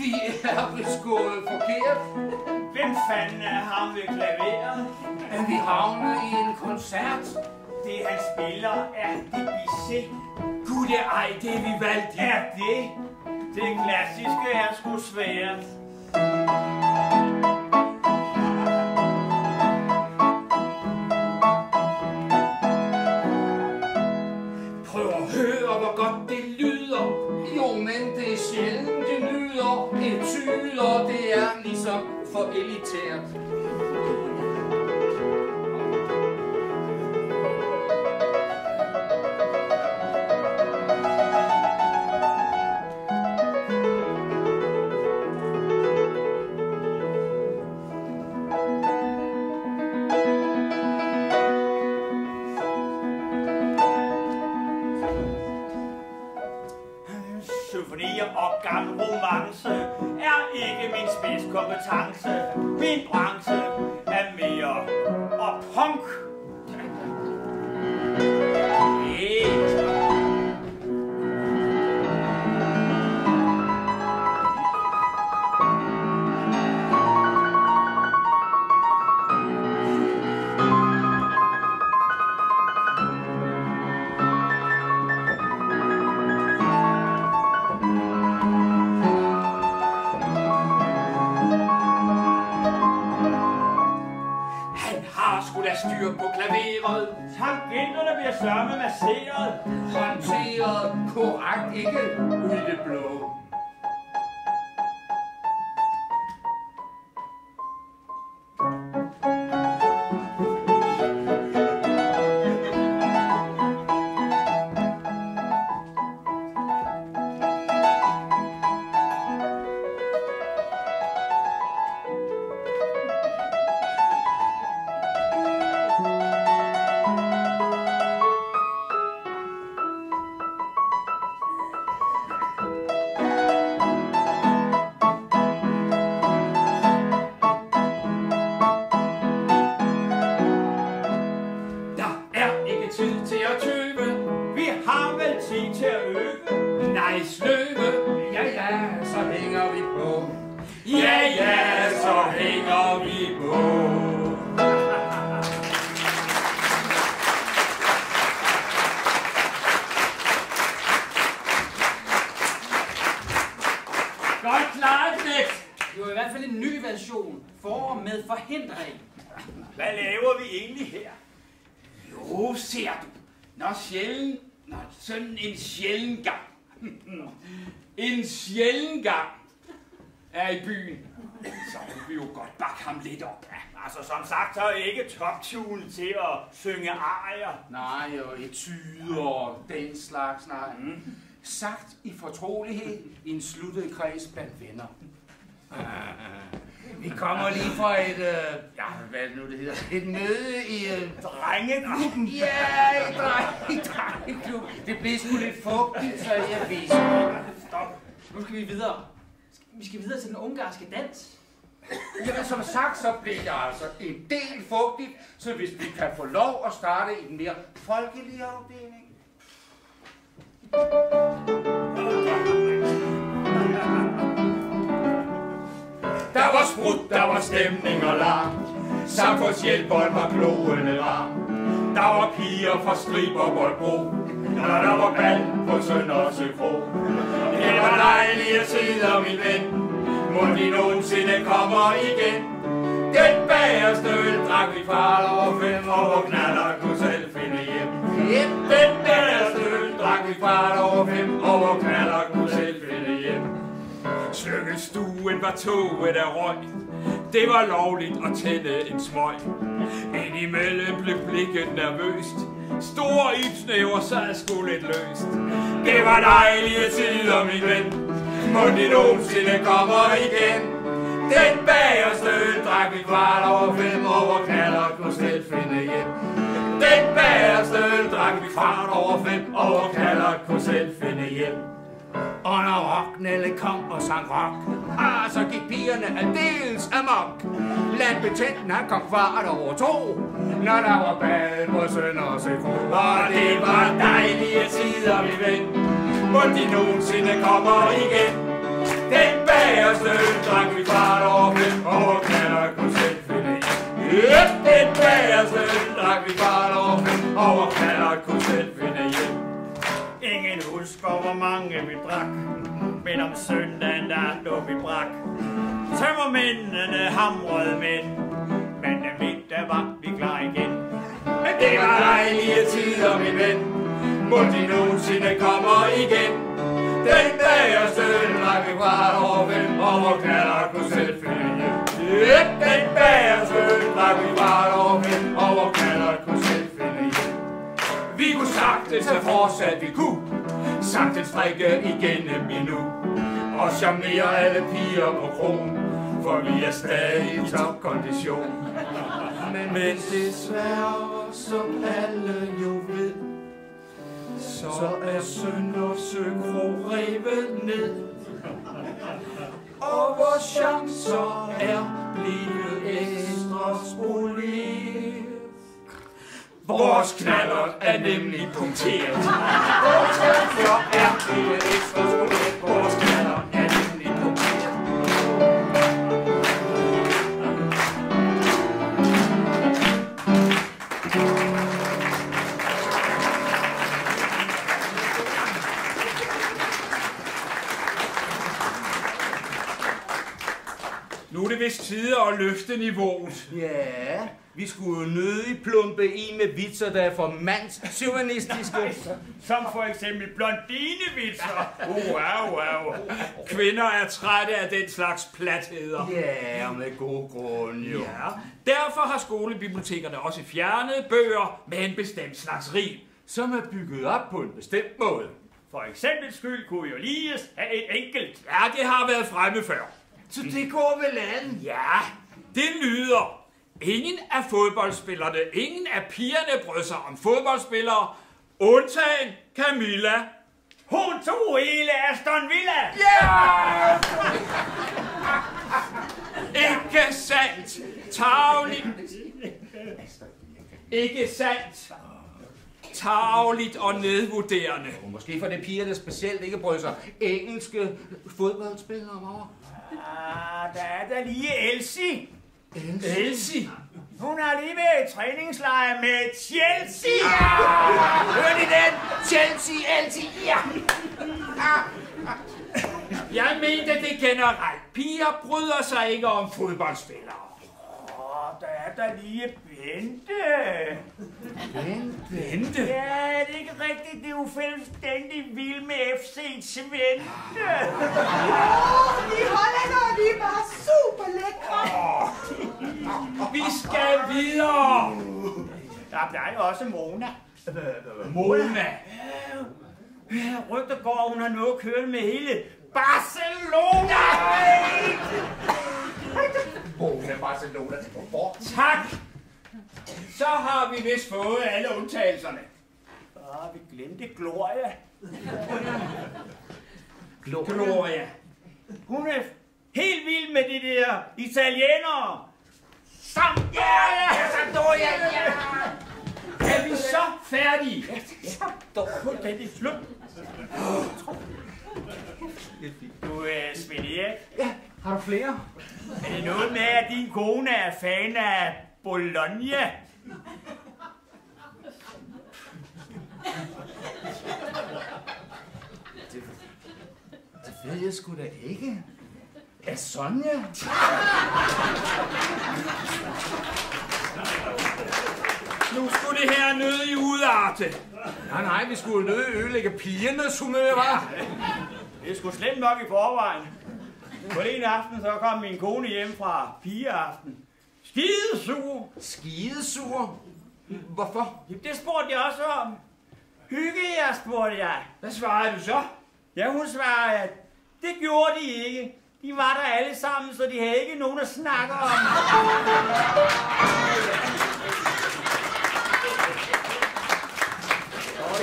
Vi er vist gået forkert. Hvem fanden er ham ved klaveret? Vi havnede i en koncert. Det han spiller er Debussy. Gud, det er ej, det er Vivaldi. Er det? Det klassiske er sgu svært. Prøv at høre, hvor godt det lyder. Jo, men det er sjældent, det lyder. Etyder, det er ligesom for elitært. Symfonier og gammel romance er ikke min spidskompetence. Min branche er mere og punk. Styr på klaveret. Tangenterne bliver sørme masseret. Håndteret korrekt, ikke ud i det blå. Hvad laver vi egentlig her? Jo, ser du. Når sådan en sjælden gang. En sjælden gang er i byen. Så kunne vi jo godt bakke ham lidt op. Altså som sagt, så er jeg ikke toptune til at synge arier. Nej, og etyder og den slags, nej. Sagt i fortrolighed i en sluttet kreds blandt venner. Vi kommer lige fra et, hvad nu det hedder, et møde i Drengeklubben. Ja, i drengeklubben. Det blev sgu lidt fugtigt, så jeg viser. Stop. Nu skal vi videre. Vi skal videre til den ungarske dans. Jamen som sagt, så blev det altså en del fugtigt, så hvis vi kan få lov at starte i den mere folkelige afdeling. Der var sprut, der var stemning og larm. Samfundshjælperen var glående varm. Der var piger fra Strib og Bolbro, og der var bal på Søndersø Kro. Det var dejlige tider, min ven. Må de nogensinde kommer igen. Den bagerste øl drak vi kvart over 5, og hvor knaller kunne selv finde hjem. Den bagerste øl drak vi kvart over 5, og hvor knaller kunne selv finde hjem. Slykkelstuen var toget af røg. Det var lovligt at tænde en smøg. Indimellem blev blikket nervøst. Store ibsnæver sad sgu lidt løst. Det var dejlige tider, min ven. Må de nogensinde kommer igen. Den bagerste øl drak vi kvart over 5, og hvor knaller kunne selv finde hjem. Den bagerste øl drak vi kvart over 5, og hvor knaller kunne selv finde hjem. Og når Rocknelle kom og sang rock, så gik pigerne aldeles amok. Landbetjenten han kom kvart over 2, når der var bal på Søndersø Kro. Og det var dejlige tider, vi ven. Må de nogensinde kommer igen. Den bager bagerste øl drak vi 5:15, og vor knallert kunne selv finde hjem. Den bagerste øl drak vi 5:15, og vor knallert kunne selv finde hjem. Ingen husker, hvor mange vi drak, men om søndagen der lå vi brak. Tømmermændene hamrede mænd, men den middag var vi klar igen. Men det var dejlige tider, min ven, må de nogensinde kommer igen. Den bagerste øl drak vi 5:15, og vor knallert kunne selv finde hjem. Den bagerste øl drak vi 5:15, og vor knallert kunne selv finde hjem. Vi kunne sagtens have fortsat, vi kunne sagtens strikke igennem endnu og charmere alle piger på krogen, for vi er stadig i topkondition. Men desværre, som alle jo ved, så er Søndersø Kro revet ned, og vores chancer er blevet ekstra spoleret. Vores knallert er nemlig punkteret. Vores chancer er blevet ekstra spoleret. Vores knallert er nemlig punkteret. Nu er det vist tid at løfte niveauet. Ja, vi skulle jo nødig plumpe i med vitser, der er for mandschauvinistiske. Som for eksempel blondinevitser. Wow. Kvinder er trætte af den slags platheder. Ja, med god grund jo. Ja. Derfor har skolebibliotekerne også fjernet bøger med en bestemt slags rim, Som er bygget op på en bestemt måde. For eksempel skyld kunne vi jo lige have et enkelt. Ja, det har været fremme før. Så det går vel an? Ja, det lyder. Ingen af fodboldspillerne, ingen af pigerne brød sig om fodboldspillere, undtagen Camilla. Hun tog hele Aston Villa. Ja! Ikke sandt. Tarveligt. Ikke sandt. Tarveligt og nedvurderende. Måske for det piger, der specielt ikke brød sig engelske fodboldspillere om. Der er da lige Elsie. Elsie. Hun har lige været i træningslejr med Chelsea. Hør I den? Chelsea, Elsie, ja! Jeg mente det generelt. Piger bryder sig ikke om fodboldspillere. Der er da lige Bente. Bente? Ja, er det ikke rigtigt? Det er jo fuldstændig vild med FC Twente. De hollændere, de var super lækre. Vi skal videre. Der er jo også Mona. Mona. Ja, rygter går, hun har noget kørt med hele Barcelona. Mona Barcelona, hvor? Tak. Så har vi vist fået alle undtagelserne. Vi glemte Gloria. Gloria. Hun er helt vild med de der italienere. Sampdoria. Er vi så færdige? Det er slut. Du er Svend Erik. Ja, har du flere? Er det noget med, at din kone er fan af Bologna? Det ved jeg sgu da ikke. Er Sonja? Nu skulle det her nødig udarte. Nej, vi skulle jo nødig ødelægge pigernes humør, hva'? Det er sgu slemt nok i forvejen. På en aften så kom min kone hjem fra pigeaften. Skidesur. Skidesur? Hvorfor? Det spurgte jeg også om. Hygge jer, spurgte jeg. Hvad svarede du så? Ja, hun svarede, at det gjorde de ikke. De var der alle sammen, så de havde ikke nogen at snakke om.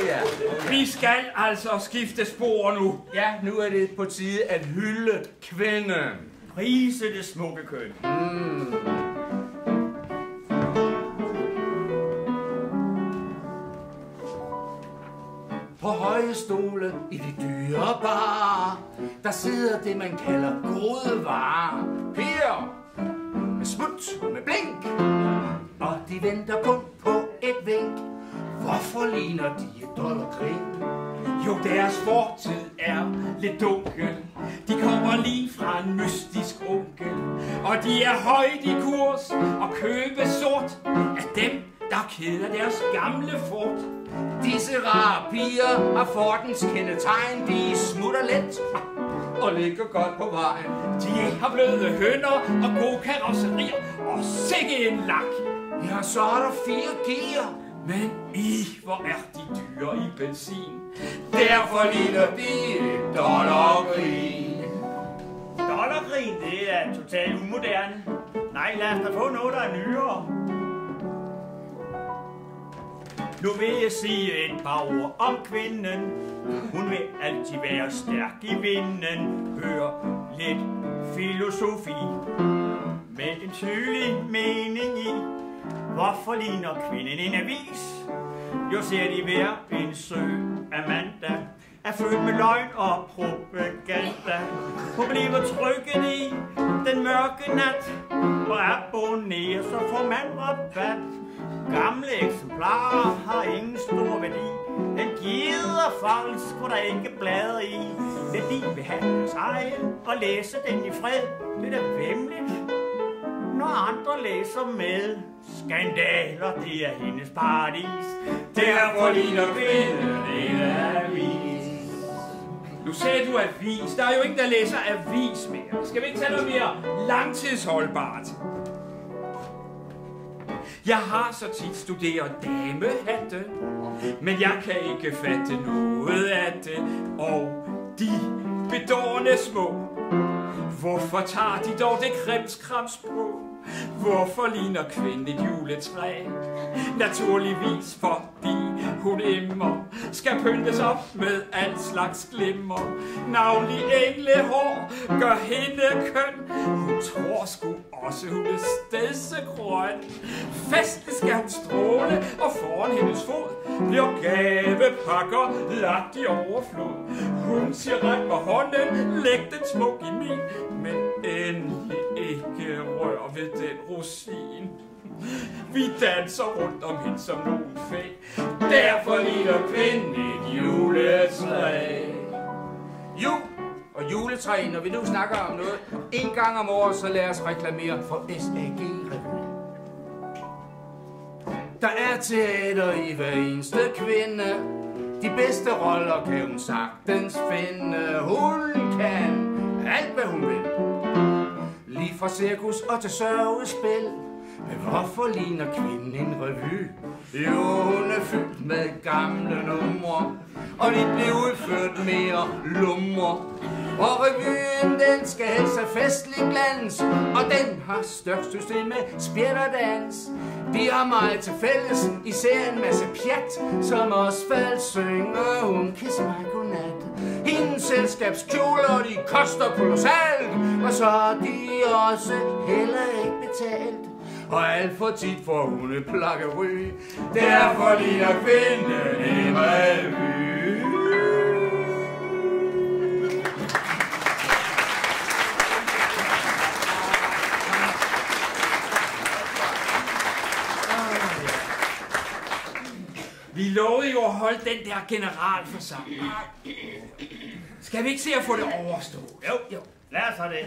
Ja. Vi skal altså skifte spor nu. Ja, nu er det på tide at hylde kvinden. Prise det smukke køn. På høje stole i de dyre bar, der sidder det, man kalder gode de venter kun på et vink. Hvorfor ligner de et dollargrin? Jo, deres fortid er lidt dunkel. De kommer lige fra en mystisk onkel. Og de er højt i kurs og købe sort af dem, der keder deres gamle fort. Disse rare piger har fortens kendetegn. De smutter let og ligger godt på vejen. De har bløde hønder og gode karosserier og sikke en lak. Ja, så er der 4 gear. Men hvor er de dyre i benzin. Derfor ligner de et dollargrin. Dollargrin, det er totalt umoderne. Nej, lad os da få noget, der er nyere. Nu vil jeg sige et par ord om kvinden. Hun vil altid være stærk i vinden. Hør lidt filosofi med en tydelig mening i. Hvorfor ligner kvinden en avis? Jo, ser de hver en sø Amanda er født med løgn og propaganda. Hun bliver trykket i den mørke nat og abonnerer, så får man rabat. Gamle eksemplarer har ingen stor værdi. Den gider falsk, hvor der ikke blader i. Men de vil have deres egen og læse den i fred. Det er da væmmeligt, når andre læser med. Skandaler, det er hendes paradis. Derfor ligner kvinden en avis. Nu sagde du avis. Der er jo ingen, der læser avis mere. Skal vi ikke tage noget mere langtidsholdbart? Jeg har så tit studeret damehatte, men jeg kan ikke fatte noget af det. Og de bedårende små, hvorfor tager de dog det krimskrams på? Hvorfor ligner kvinden et juletræ? Naturligvis fordi hun immer skal pyntes op med alt slags glimmer. Navnlig englehår gør hende køn. Hun tror sgu også hun er stedsegrøn. Festen skal hun stråle, og foran hendes fod bliver gavepakker lagt i overflod. Hun siger ret med hånden, læg den smuk i min, men endelig ikke rør ved den rosin. Vi danser rundt om hende som nogle fæ. Derfor ligner kvinden et juletræ. Jo, og juletræ, når vi nu snakker om noget, en gang om året, så lad os reklamere for SAG-revy. Der er teater i hver eneste kvinde. De bedste roller kan hun sagtens finde. Hun kan alt, hvad hun vil. Lige fra cirkus og til sørgespil. Men hvorfor ligner kvinden en revy? Jo, hun er fyldt med gamle numre, og de bliver udført mere lumre. Og revyen, den skal helst have festlig glans, og den har størst system med spjætterdans. De har meget til fælles, især en masse pjat, som Osvald synger, hun kiss mig godnat. Hendes selskabskjoler, de koster kolossalt, og så er de også heller ikke betalt. Og alt for tit får hun et plakkery. Derfor ligner kvinden en revy. Vi lovede jo at holde den der generalforsamling. Skal vi ikke se at få det overstået? Jo. Lad os have det.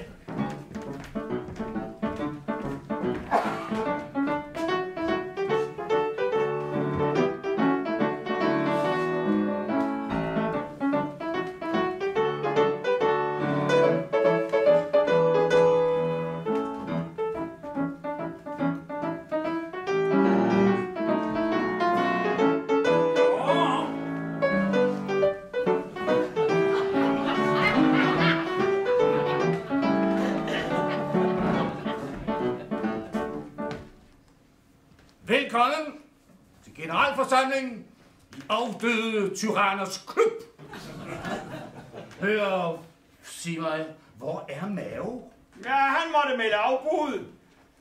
Velkommen til generalforsamlingen i afdøde tyranners klub. Hør, sig mig, hvor er Mao? Ja, han måtte melde afbud.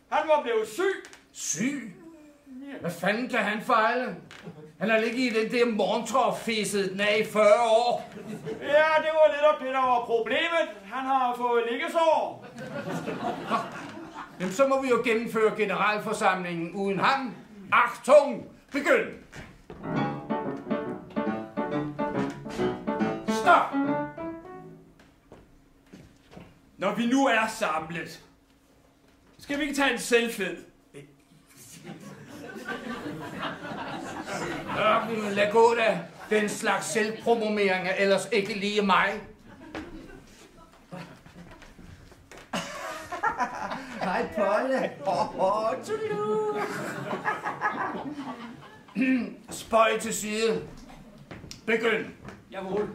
Han var blevet syg. Syg? Hvad fanden kan han fejle? Han har ligget i den der Montreux-fæset den af i 40 år. Ja, det var lidt det, der var problemet. Han har fået liggesår. Jamen, så må vi jo gennemføre generalforsamlingen uden ham. Achtung, begynd! Stop! Når vi nu er samlet, skal vi ikke tage en selvfed? Lad gå da. Den slags selvpromovering er ellers ikke lige mig. Hej, Polle. Spøj til side. Begynd. Jawohl.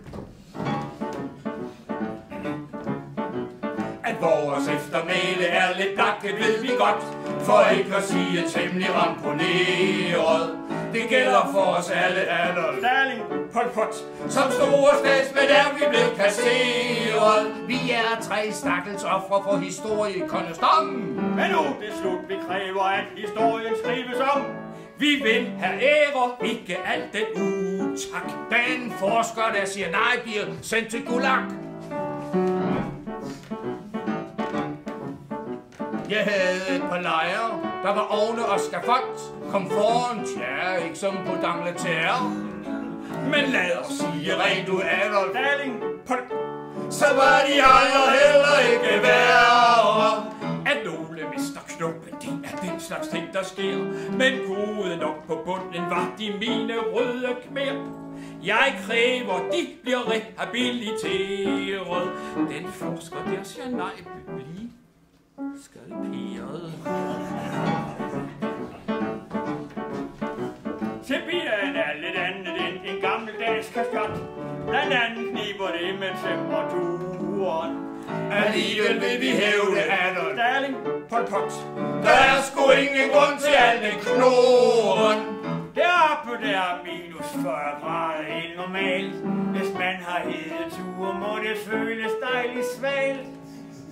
At vores eftermæle er lidt dakket, ved vi godt, for ikke at sige temmelig ramponeret. Det gælder for os alle alderen. Stalin, Pol Pot, Som store statsmænd er vi blevet kasseret. Vi er 3 stakkels ofre for historiekongestommen. men nu det er slut, vi kræver, at historien skrives om. Vi vil have ære, ikke alt den utak. Den forsker, der siger nej, bliver sendt til Gulag. Jeg havde et par lejre, der var ovne og skafot. Komforten, tja, ikke som på d'Angleterre. Men lad os sige rent ud, Adolf, Stalin, Pol, så var de andre heller ikke værre. At nogle mister knuppen, det er den slags ting, der sker. Men gode nok på bunden var de mine røde khmer. Jeg kræver, de bliver rehabiliteret. Den forsker der siger nej, blive skalperet. Sibirien er lidt andet end en gammeldags kaskat. Blandt andet kniber det med temperaturen. Alligevel vil vi hævde, Adolf. Stalin, Pol Pot, Der er sgu ingen grund til al den knoren. deroppe der er minus 40 grader helt normalt. Hvis man har hedeture, må det føles dejligt svalt.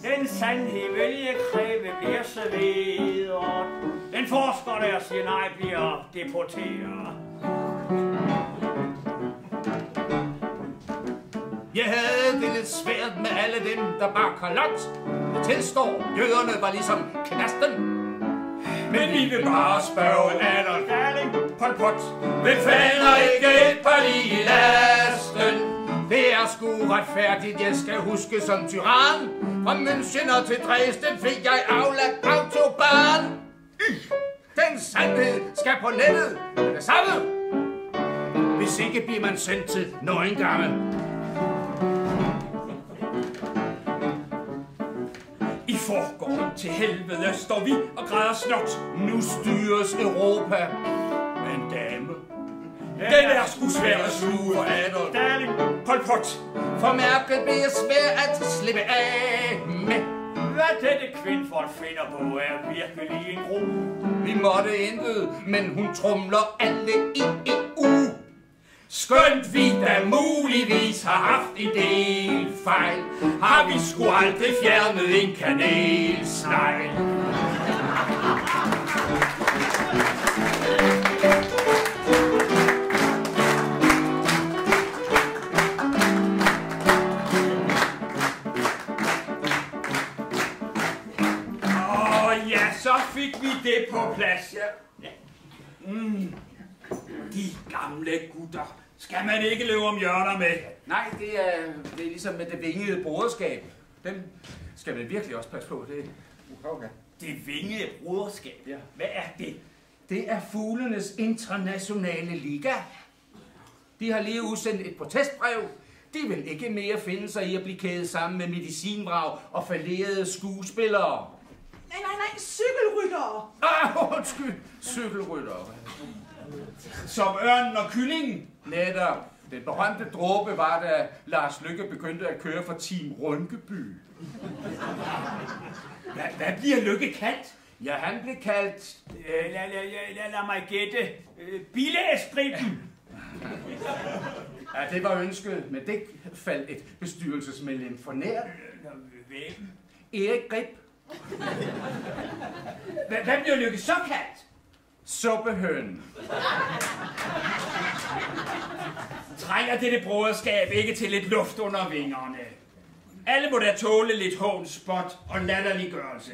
Den sandhed vil jeg kræve bliver serveret. Den forsker der siger nej bliver deporteret. Jeg havde det lidt svært med alle dem, der var kalot. Jeg tilstår, jøderne var ligesom knasten. Men vi vil bare spørge Adolf. Stalin, Pol Pot, hvem fander ikke et par lige i lasten? Det er sgu retfærdigt, jeg skal huske som tyran. Fra München og til Dresden fik jeg aflagt autobahn. Den sandhed skal på nettet med det samme. Hvis ikke bliver man sendt til Nøgengangen. I forgården til helvede står vi og græder snot. Nu styres Europa med en dame. Den er sgu svær at sluge for Adolf. Stalin, Pol Pot, For mærket bliver svært at slippe af med. hvad dette kvindfolk finder på er virkelig en gro. Vi måtte intet, men hun trumler alle i EU. skønt vi da muligvis har haft en del fejl, har vi sgu aldrig fjernet en kanelsnegl. Så fik vi det på plads. Ja. De gamle gutter skal man ikke løbe om hjørner med. Nej, det er ligesom med det vingede broderskab. Dem skal man virkelig også passe på. Det vingede broderskab, Ja. Hvad er det? Det er fuglenes internationale liga. De har lige udsendt et protestbrev. De vil ikke mere finde sig i at blive kædet sammen med medicinvrag og fallerede skuespillere. Nej, cykelryttere. Undskyld, cykelryttere. Som ørnen og kyllingen. Netop. Den berømte dråbe var, da Lars Løkke begyndte at køre for Team Rynkeby. Hvad bliver Lykke kaldt? Ja, han blev kaldt... Lad mig gætte. Bilæstriben. Ja, det var ønsket, men det faldt et bestyrelsesmedlem for nær. Hvem? Erik Grib. Hvad bliver Lykke så kaldt? Suppehøn. Trænger dette broderskab ikke til lidt luft under vingerne? Alle må da tåle lidt hån, spot og latterliggørelse.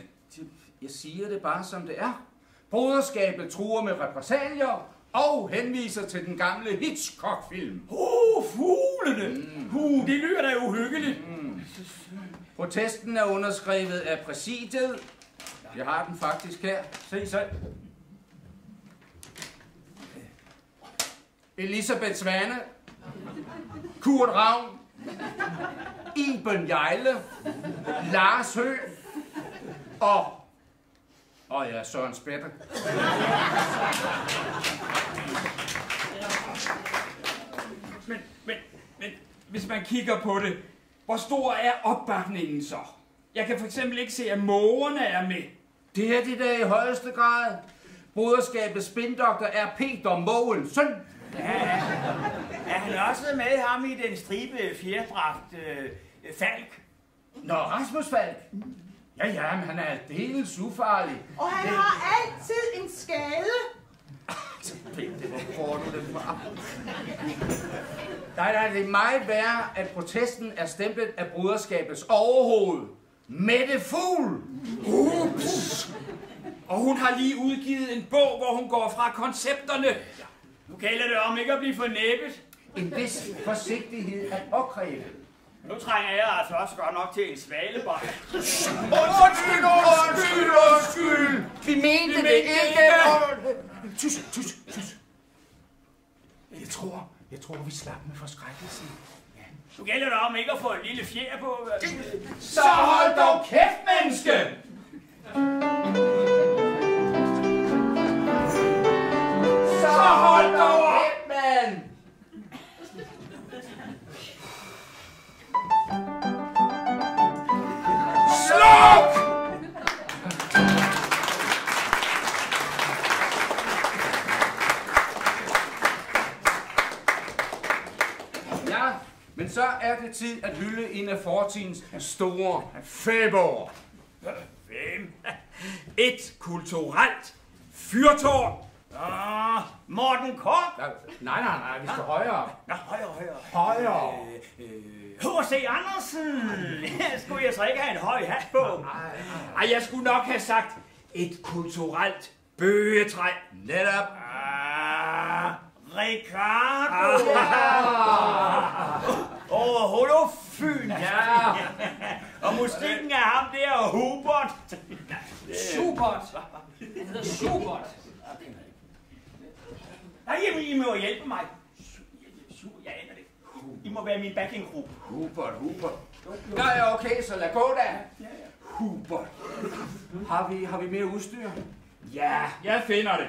Jeg siger det bare som det er. Broderskabet truer med repressalier og henviser til den gamle Hitchcock-film. Fuglene! Det lyder da uhyggeligt. Protesten er underskrevet af præsidiet. Jeg har den faktisk her. Se. Elisabeth Svane, Kurt Ravn, Iben Jejle, Lars Høgh og ja, Søren Spætte. Men hvis man kigger på det, hvor stor er opbakningen så? Jeg kan for eksempel ikke se, at mågerne er med. Det er de der i højeste grad. Broderskabets spindoktor er Peter Mogensen. Er han også med ham i den stribe fjerdragt Falk? Nå, Rasmus Falk. Ja, men han er aldeles ufarlig. Og han har altid en skade. Hvor får du det fra? Nej, det er meget værre, at protesten er stemplet af broderskabets overhoved. Mette Fugl. Ups! Og hun har lige udgivet en bog, hvor hun går fra koncepterne. Nu gælder det om ikke at blive fornæbet. En vis forsigtighed er påkrævet. Nu trænger jeg altså også godt nok til en svalebånd. Undskyld! Vi mente det ikke! Tys. Jeg tror, vi slap med forskrækkelsen. Nu gælder det om ikke at få en lille fjer på. Så hold dog kæft, menneske! Så hold dog op, mand! Sluk! Ja, men så er det tid at hylde en af fortidens store fæber. Hvem? Et kulturelt fyrtårn. Morten Kork. Nej, vi skal højere. Nå, højere. Højere. H.C. Andersen. Skulle jeg så ikke have en høj hat på? Ej, jeg skulle nok have sagt et kulturelt bøgetræ. Netop. Ricardo. Holofyn. Ja. Og musikken er ham der, Hubert. Schubert. Han hedder Schubert. Nej, I må hjælpe mig. Jeg aner det. I må være min backing group. Hubert. Nå ja, okay, så lad gå da. Hubert. Har vi mere udstyr? Ja, jeg finder det.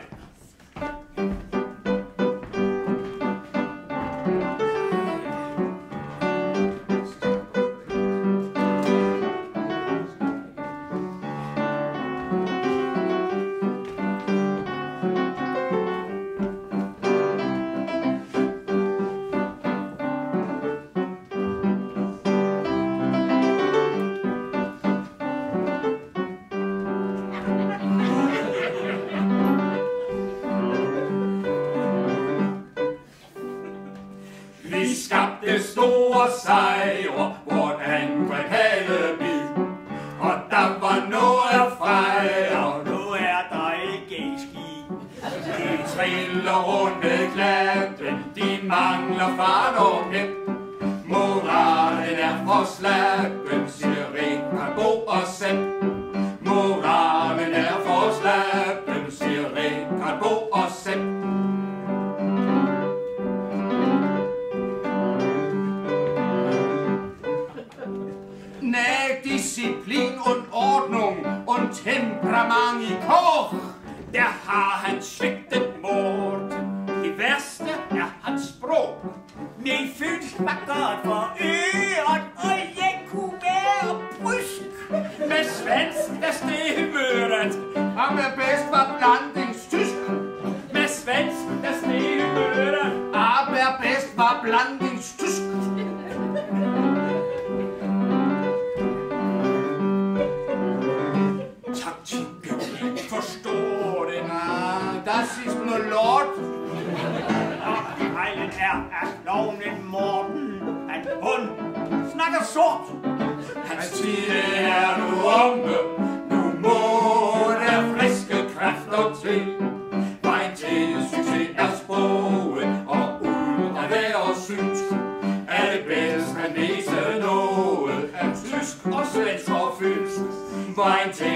Sejre, vort angreb havde bid, og der var noget at fejre. Nu er der ikke ski. De triller rundt med klatten, de mangler fart og pep. Moralen er for slappen, siger Ricardo og Sepp. Moralen er for slappen, siger Ricardo og Sepp. Disziplin und Ordnung und Temperament i Koch. Der har han svigtet Morten. Det værste er hans sprog. Min fyld var godt for øret, og jeg kunne være brysk. Med svans, der steg møret. Ham er bedst var blandingstysk. Med svans, der steg møret. Aber bedst var blandingstysk. Taktikken forstår det. Das ist nur Lord. Fejlen er, at klovnen Morten, hun snakker sort. Hans tid er nu omme, nu må der friske kræfter til.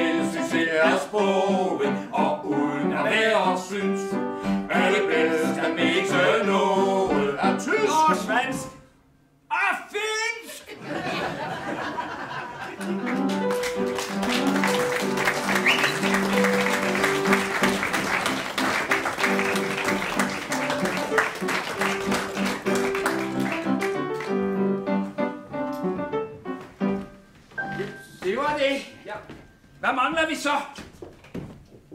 selv succes er sproget, og uden at være synes, er det bedst at mixe noget af tysk og svensk og finsk. Det var det. Ja. Hvad mangler vi så?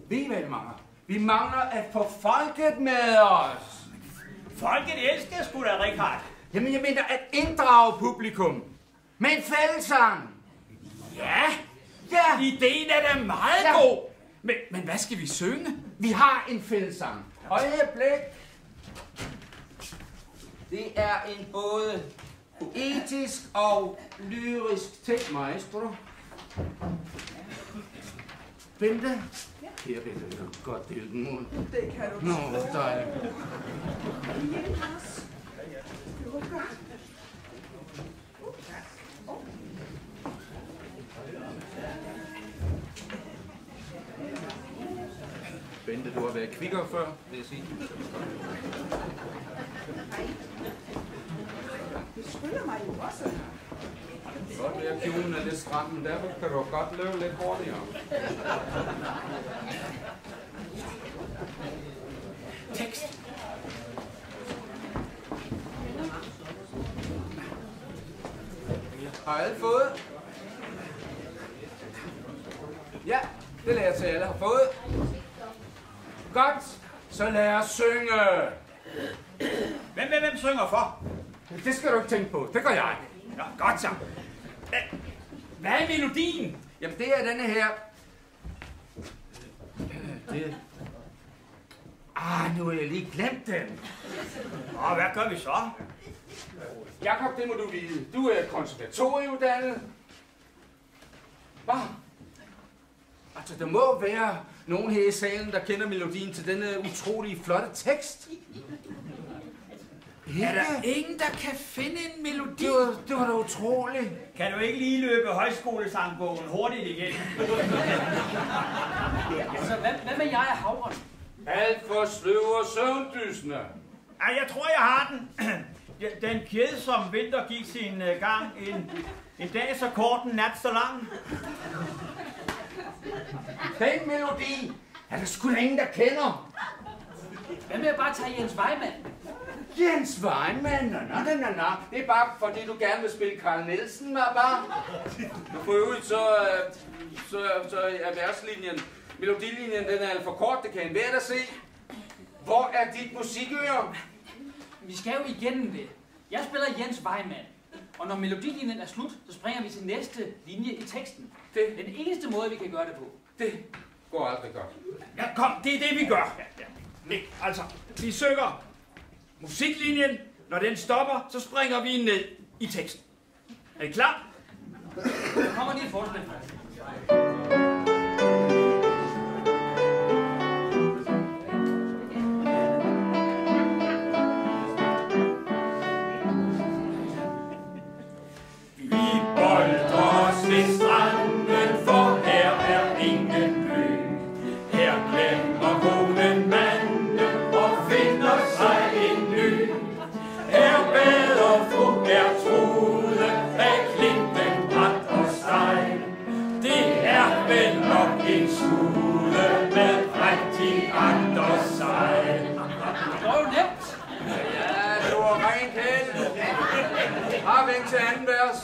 Ved I, hvad vi mangler? Vi mangler at få folket med os. Folket elsker sgu da, Richard. Jamen, jeg mener at inddrage publikum med en fællesang. Ja, Ja, ideen er da meget Ja. god. Men hvad skal vi synge? vi har en fællesang. Øjeblik. Det er en både poetisk og lyrisk tekst, maestro. Bente? Her, Bente, jeg kan godt dele den mod. Det kan du. Nå, hvor dejligt. Bente, du har været kvikkere før, vil jeg sige. Du skylder mig jo også. Godt være, at kjolen er lidt stram, men derfor kan du godt løbe lidt hurtigere. Tekst. Har alle fået? Ja, det lader jeg til, alle har fået. Godt, så lad os synge. Hvem synger for? Det skal du ikke tænke på, det gør jeg. Nå, godt så. Hvad er melodien? Jamen, det er denne her. Det. Nu har jeg lige glemt den. Og hvad gør vi så? Jakob, det må du vide. Du er konservatorieuddannet. Hvad? Altså, der må være nogen her i salen, der kender melodien til denne utrolige flotte tekst. Er der ingen, der kan finde en melodi? Det var da utroligt. Kan du ikke lige løbe højskolesangbogen hurtigt igen? Altså, hvad med jeg og havren? Alt for sløv og søvndysende. Ej, jeg tror, jeg har den. Den kæde, som vinter gik sin gang. En dag så kort, en nat så lang. Den melodi er der sgu da ingen, der kender. Hvad med at bare tage Jens Weimann? Jens Weimann, nå. Det er bare fordi, du gerne vil spille Carl Nielsen, var bare. Du får ud, så er verslinjen, melodilinjen, den er alt for kort, det kan enhver der se. Hvor er dit musikøre? Vi skal jo igennem det. Jeg spiller Jens Weimann. Og når melodilinjen er slut, så springer vi til næste linje i teksten. Det. Den eneste måde, vi kan gøre det på. Det går aldrig godt. Ja, kom, det er det, vi gør. Ja. Altså, vi synger musiklinjen. Når den stopper, så springer vi ned i teksten. Er I klar? Der kommer lige et forspil. Vi boltrer os ved stranden, for her er ingen ø. Her glemmer konen manden og finder sig en ny. Her bader fru Gertrude af klinten bræt og stejl. Det er vel nok en skude med rigtig andre sejl. Det var jo nemt. Ja, det var rent held. Har vent til anden vers.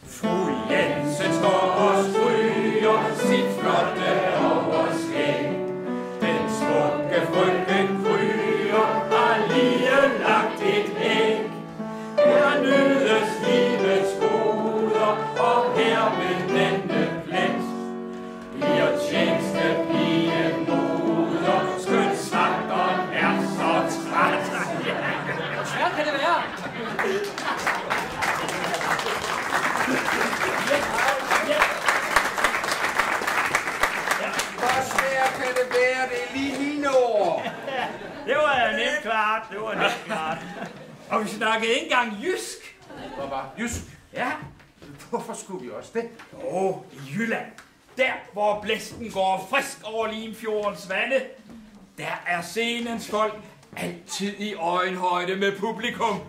Fru Jensen står og stryger sit flotte overskæg. Den smukke frøken Kryger har lige lagt et æg. Her nydes livets goder, og her ved denne plet bliver tjenestepigen moder, skønt slagteren er så træt. Hvor svært kan det være? Hvor svært kan det være? Det er lige mine ord. Det var nemt klart. Det var nemt klart. Og vi snakkede ikke engang jysk. Hvad var? Jysk. Ja. Hvorfor skulle vi også det? Jo, i Jylland. Der, hvor blæsten går frisk over Limfjordens vande, der er scenens folk altid i øjenhøjde med publikum.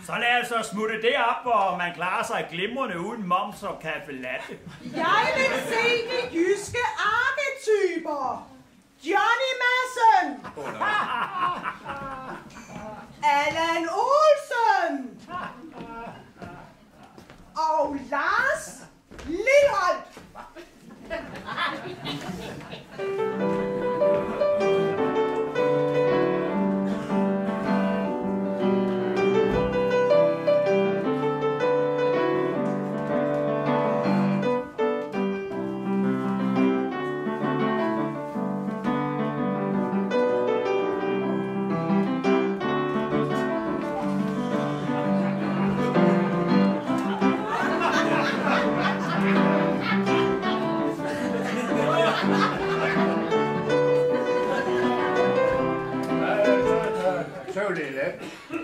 Så lad os smutte derop, hvor man klarer sig glimrende uden moms og kaffe latte. Jeg vil se de jyske arketyper. Johnny Madsen. Allan Olsen. Og Lars Lilholt.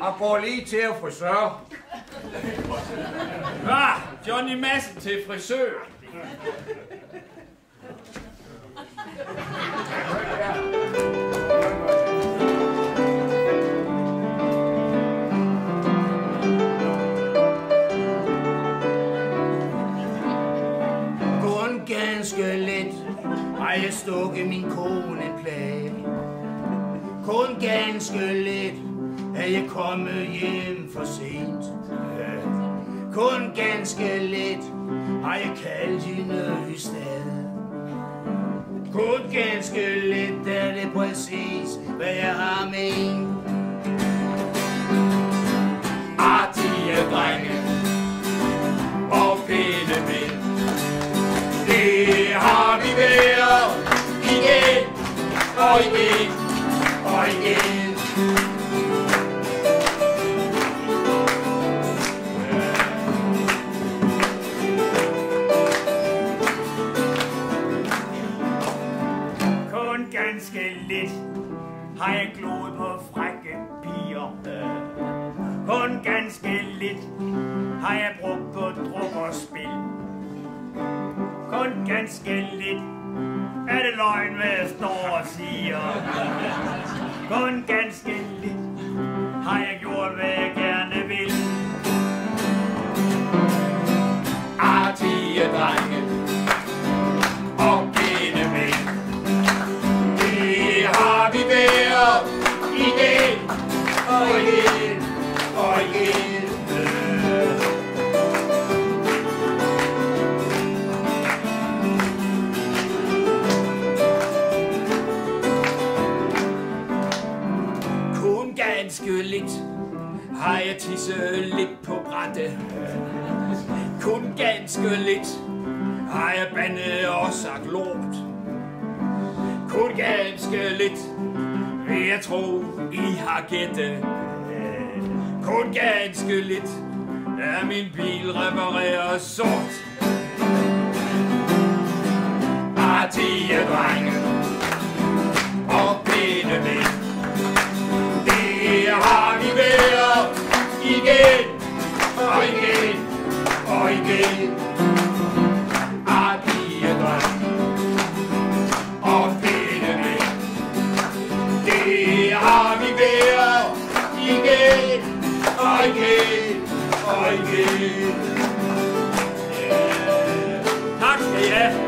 Og går lige til at frisør. Johnny Madsen til frisør. Kun ganske lidt har jeg stukket min kone plage. Kun ganske lidt er jeg kommet hjem for sent. Kun ganske lidt har jeg kaldt hende i stedet. Kun ganske lidt er det præcis, hvad jeg har ment. Artige drenge og pæne mænd, det har vi været igen og igen og igen. Ganske lidt har jeg gloet på frække piger. Kun ganske lidt har jeg brugt på druk og spil. Kun ganske lidt er det løgn, hvad jeg står og siger. Kun ganske lidt har jeg gjort, hvad jeg gerne vil. Artige drenge og pæne mænd, har vi været igen og igen og igen. Kun ganske lidt har jeg tisset lidt på brætte. Kun ganske lidt har jeg bandet og sagt lort. Kun ganske lidt vil jeg tro, I har gættet. Kun ganske lidt er min bil repareret sort. Artige drenge og pæne mænd, det har vi været igen og igen og igen. Artige drenge og pæne mænd, det har vi været igen og igen og igen. Tak skal I have.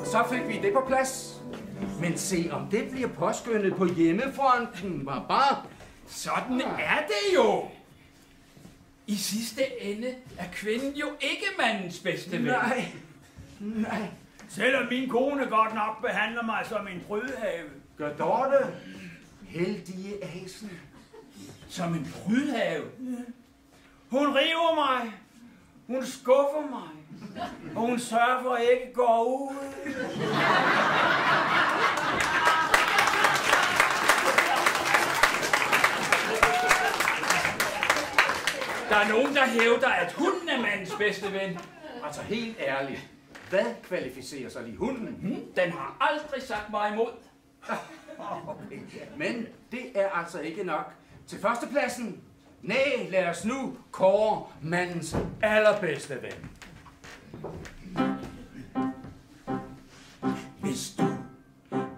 Så fik vi det på plads. Men se, om det bliver påskyndet på hjemmefronten, var bare... Sådan er det jo. I sidste ende er kvinden jo ikke mandens bedste ven. Nej. Selvom min kone godt nok behandler mig som en prydhave. Gør Dorte. Heldige asen. Som en prydhave? Hun river mig. Hun skuffer mig. Hun sørger for, at jeg ikke går ud. Der er nogen, der hævder, at hunden er mandens bedste ven. Altså helt ærligt, hvad kvalificerer så lige hunden? Den har aldrig sagt mig imod. Okay. Men det er altså ikke nok til førstepladsen. Nej, lad os nu kåre mandens allerbedste ven. Hvis du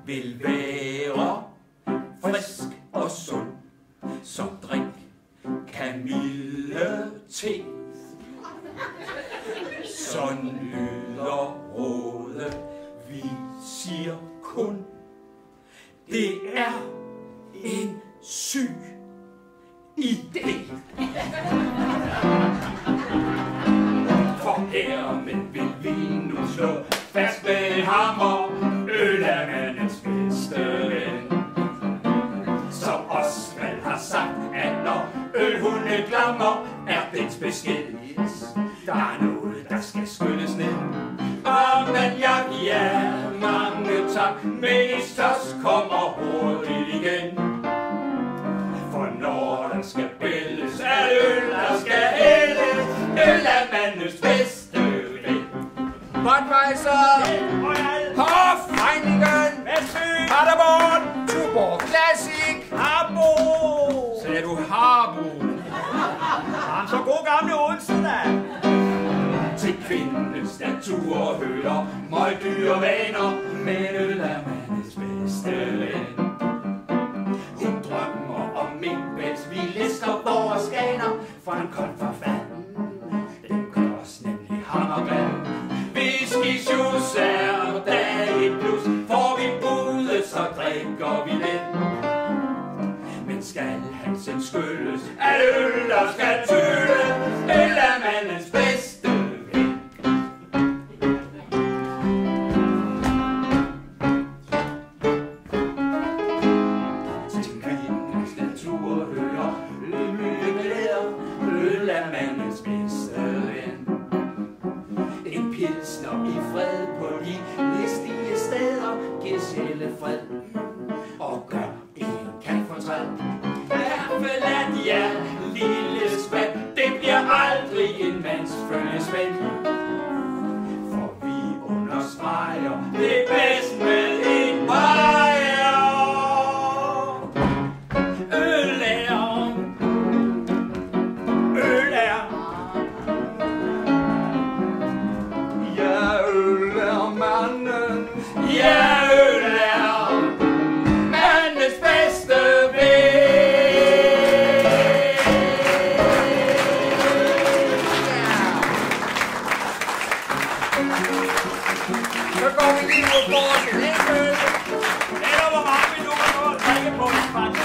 vil være frisk og sund, så drik kamille-te. Sådan lyder rådet, vi siger kun, det er en syg idé. For hermed vil vi nu slå fast med hammer, øl er mandens bedste ven. Som Osvald har sagt, at når ølhunde glammer, er dens besked. Der er noget, der skal skylles ned. Men jeg giver mange tak, mest os kommer hurtigt igen. For når der skal bælles, er øl, der skal hældes. Øl er mandens bedste ven. Budweiser, Hoff, Heineken, Paderborn, Tuborg Classic, Harbo! Sagde du Harbo? Jamen, så god gamle Olsen, da. Til kvindens natur hører møgdyre vaner, men øl er mandens bedste ven. Hun drømmer om minkbæls, vi lister vores ganer, for en kold forfanden, den gør os nemlig hammerglan. Whisky, shoes er dag et plus, får vi budet, så drikker vi den. Men skal han selv skyldes, at øl der skal tøle, øl er mandens bedste ven. Til kvindens natur hører ydmyge glæder, øl er mandens bedste ven. En pilsner i fred på de listige steder giver sjæle fred og gør en kan fortræd. Hvertfald er de er lille skvat, det bliver aldrig en mands følgesven. For vi understreger det bedst med en bajer. Øl er, øl er, ja, øl er manden. ja, øl er mandens bedste ven. Så går vi lige ud på vores himmel. Eller hvor mange minutter nu at drikke på en spand.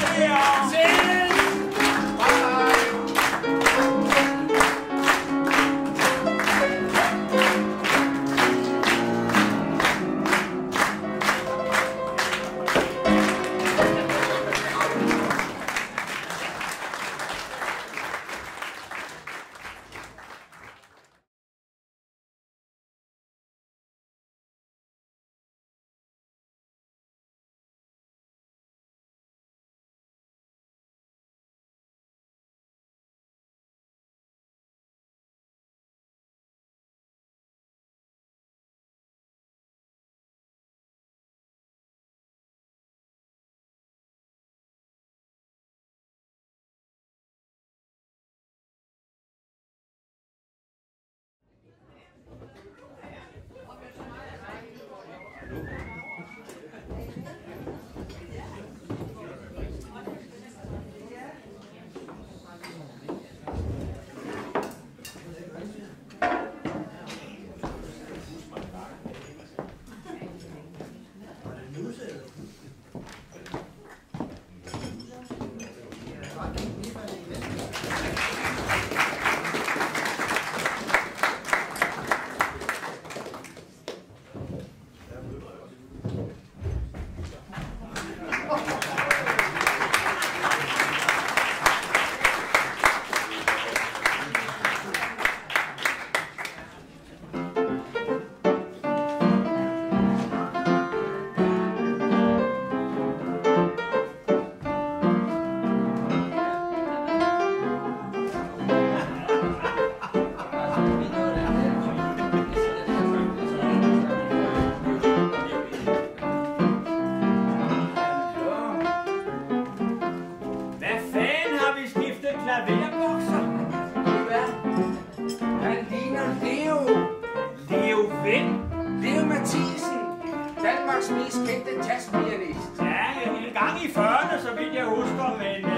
Danmarks mest kendte jazzpianist. Ja, en gang i 40'erne, så vidt jeg husker, men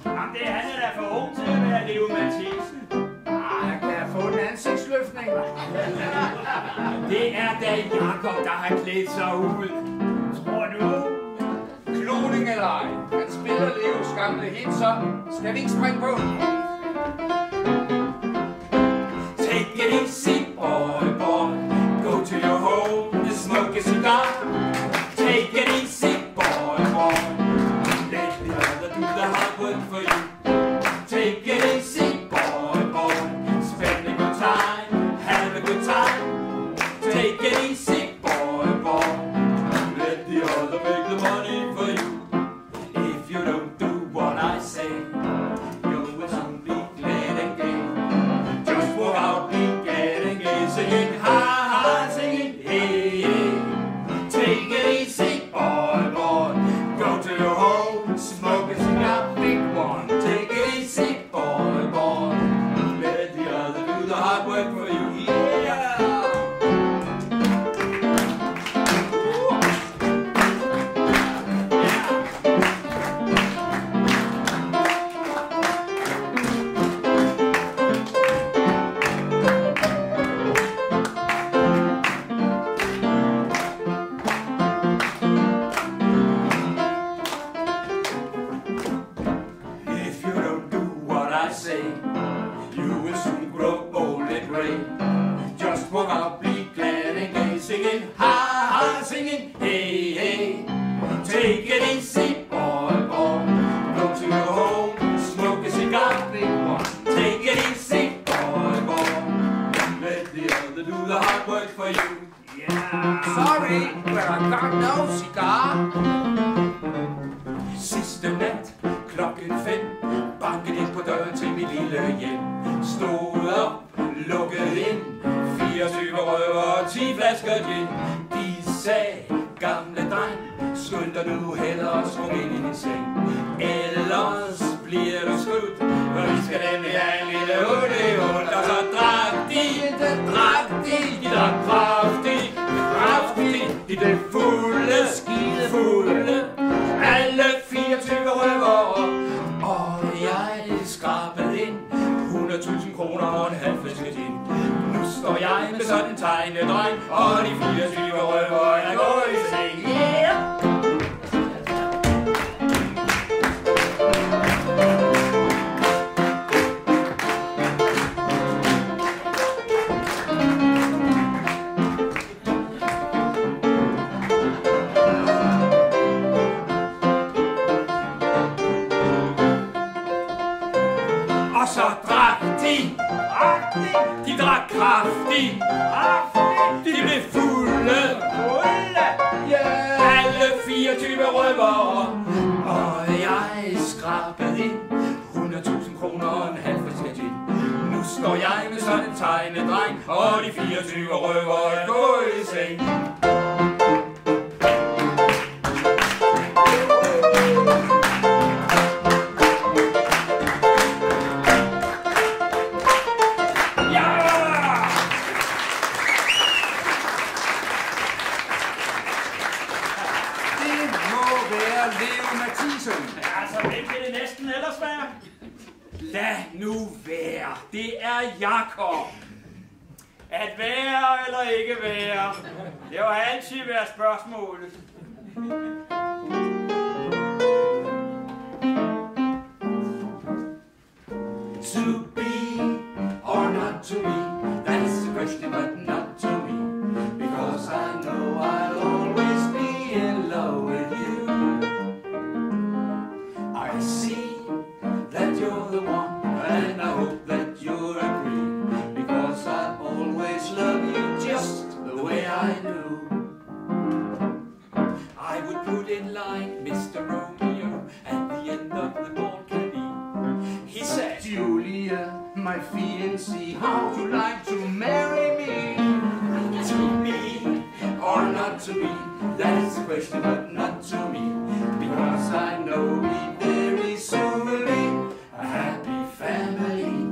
jamen, han er da for ung til at være Leo Mathisen. Han kan få en ansigtsløftning. Det er da Jakob, der har klædt sig ud. Tror du? Kloning eller ej. Han spiller Leos gamle hit, så skal vi ikke springe på. Take it easy, boy, boy. Go to your home, smoke a cigar. Take it easy, boy, boy. Let the other do the hard work for you. Take it easy, boy, boy. Spend a good time, have a good time. Take it easy, boy, boy. Let the other make the money for you. If you don't do what I say, you will soon be glad and gay. Just walk out, be glad and gay, singing ha ha, singing hey hey. Take it easy, boy, boy. Go to your home, smoke a cigar, big one. Take it easy, boy, boy. Let the other do the hard work for you. Yeah. If you don't do what I say, you will soon grow old and gray. Just walk out, be glad and gay, singing ha ha, singing hey hey. Take it easy, boy, boy. Go to your home, smoke a cigar, big one. Take it easy, boy, boy. Let the other do the hard work for you. Yeah. Sorry, but I got no cigar. Sidste nat, klokken 5, bankede ind på døren til mit lille hjem. Stod op, lukket ind, 24 røver og 10 flasker gin. De sagde, gamle dreng, skynd dig nu hellere svung ind i din seng. Ellers bliver du skudt, for vi skal nemlig have en lille hund. Og så drak de, de drak kraftigt, de blev fulde, skidefulde. Alle 24 røvere, og jeg skrabede ind 100.000 kroner og en halv flaske gin. Nu står jeg med sådan en tegnedreng, og de 24 røvere er gået i seng. Yeah! Og så drak de drak kraftigt, de blev fulde, alle 24 røvere, og jeg skrabede ind 100.000 kroner og en halv flaske gin. Nu står jeg med sådan en tegnedreng, og de 24 røvere er gået i seng. Lad nu være. Det er Jakob. At være eller ikke være, det har altid været spørgsmålet. To be or not to be, that's the question, but not to me. Because I know I'll always be in love with you. I see that you're the one, and I hope that you'll agree. Because I always love you just the way I do. I would put in like Mr. Romeo at the end of the balcony. He said, Julia, my fiancée, how would you like to marry me? to me or not to me, that's the question, but not to me. Because I know we very soon will be a happy family.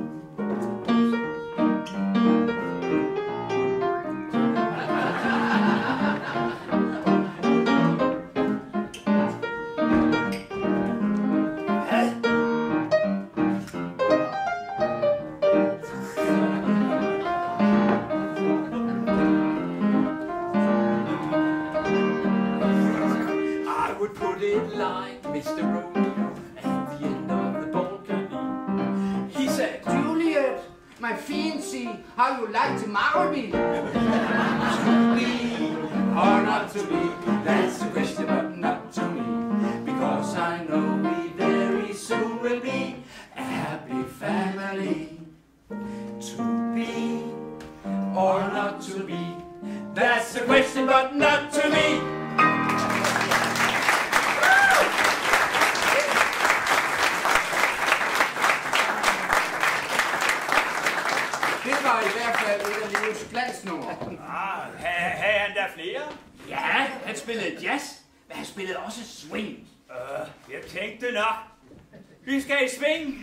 little like Mr. Romeo at the end of the balcony. He said, Juliet, my fiancée, how you like to marry me? to be or not to be, that's the question, but not to me. Because I know we very soon will be a happy family. To be or not to be, that's the question, but not to me. Det var i hvert fald et af livets glansnumre. Havde han der flere? Ja, han spillede jazz, men han spillede også swing. Jeg tænkte nok. Vi skal i sving.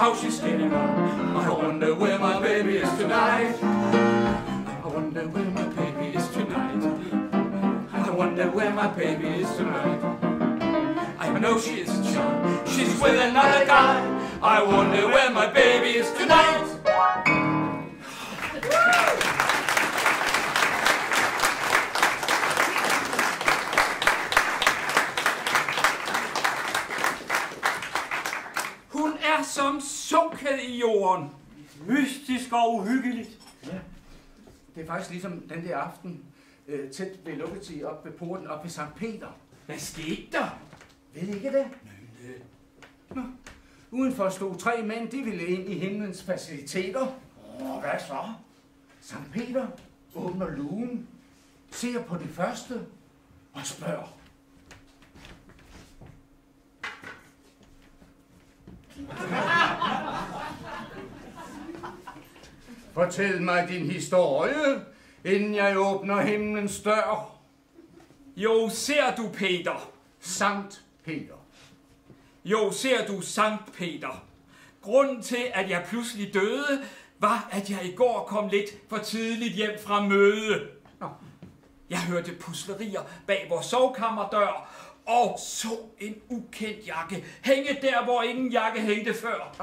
How she's getting on. I wonder where my baby is tonight. I wonder where my baby is tonight. I wonder where my baby is tonight. I know she isn't sure. She's with another guy. I wonder where my baby is tonight. Som sunket i jorden. Mystisk og uhyggeligt. Ja. Det er faktisk ligesom den der aften, tæt ved lukketid op ved porten op ved Sankt Peter. Hvad skete der? Ved I ikke det? Nå. Udenfor stod 3 mænd, de ville ind i himlens faciliteter. Hvad så? Sankt Peter åbner lugen, ser på det første og spørger. Fortæl mig din historie, inden jeg åbner himlens dør. Jo, ser du, Peter. Sankt Peter. Jo, ser du, Sankt Peter. Grunden til, at jeg pludselig døde, var, at jeg i går kom lidt for tidligt hjem fra møde. Jeg hørte puslerier bag vores sovekammerdør, og så en ukendt jakke hænge der, hvor ingen jakke hængte før.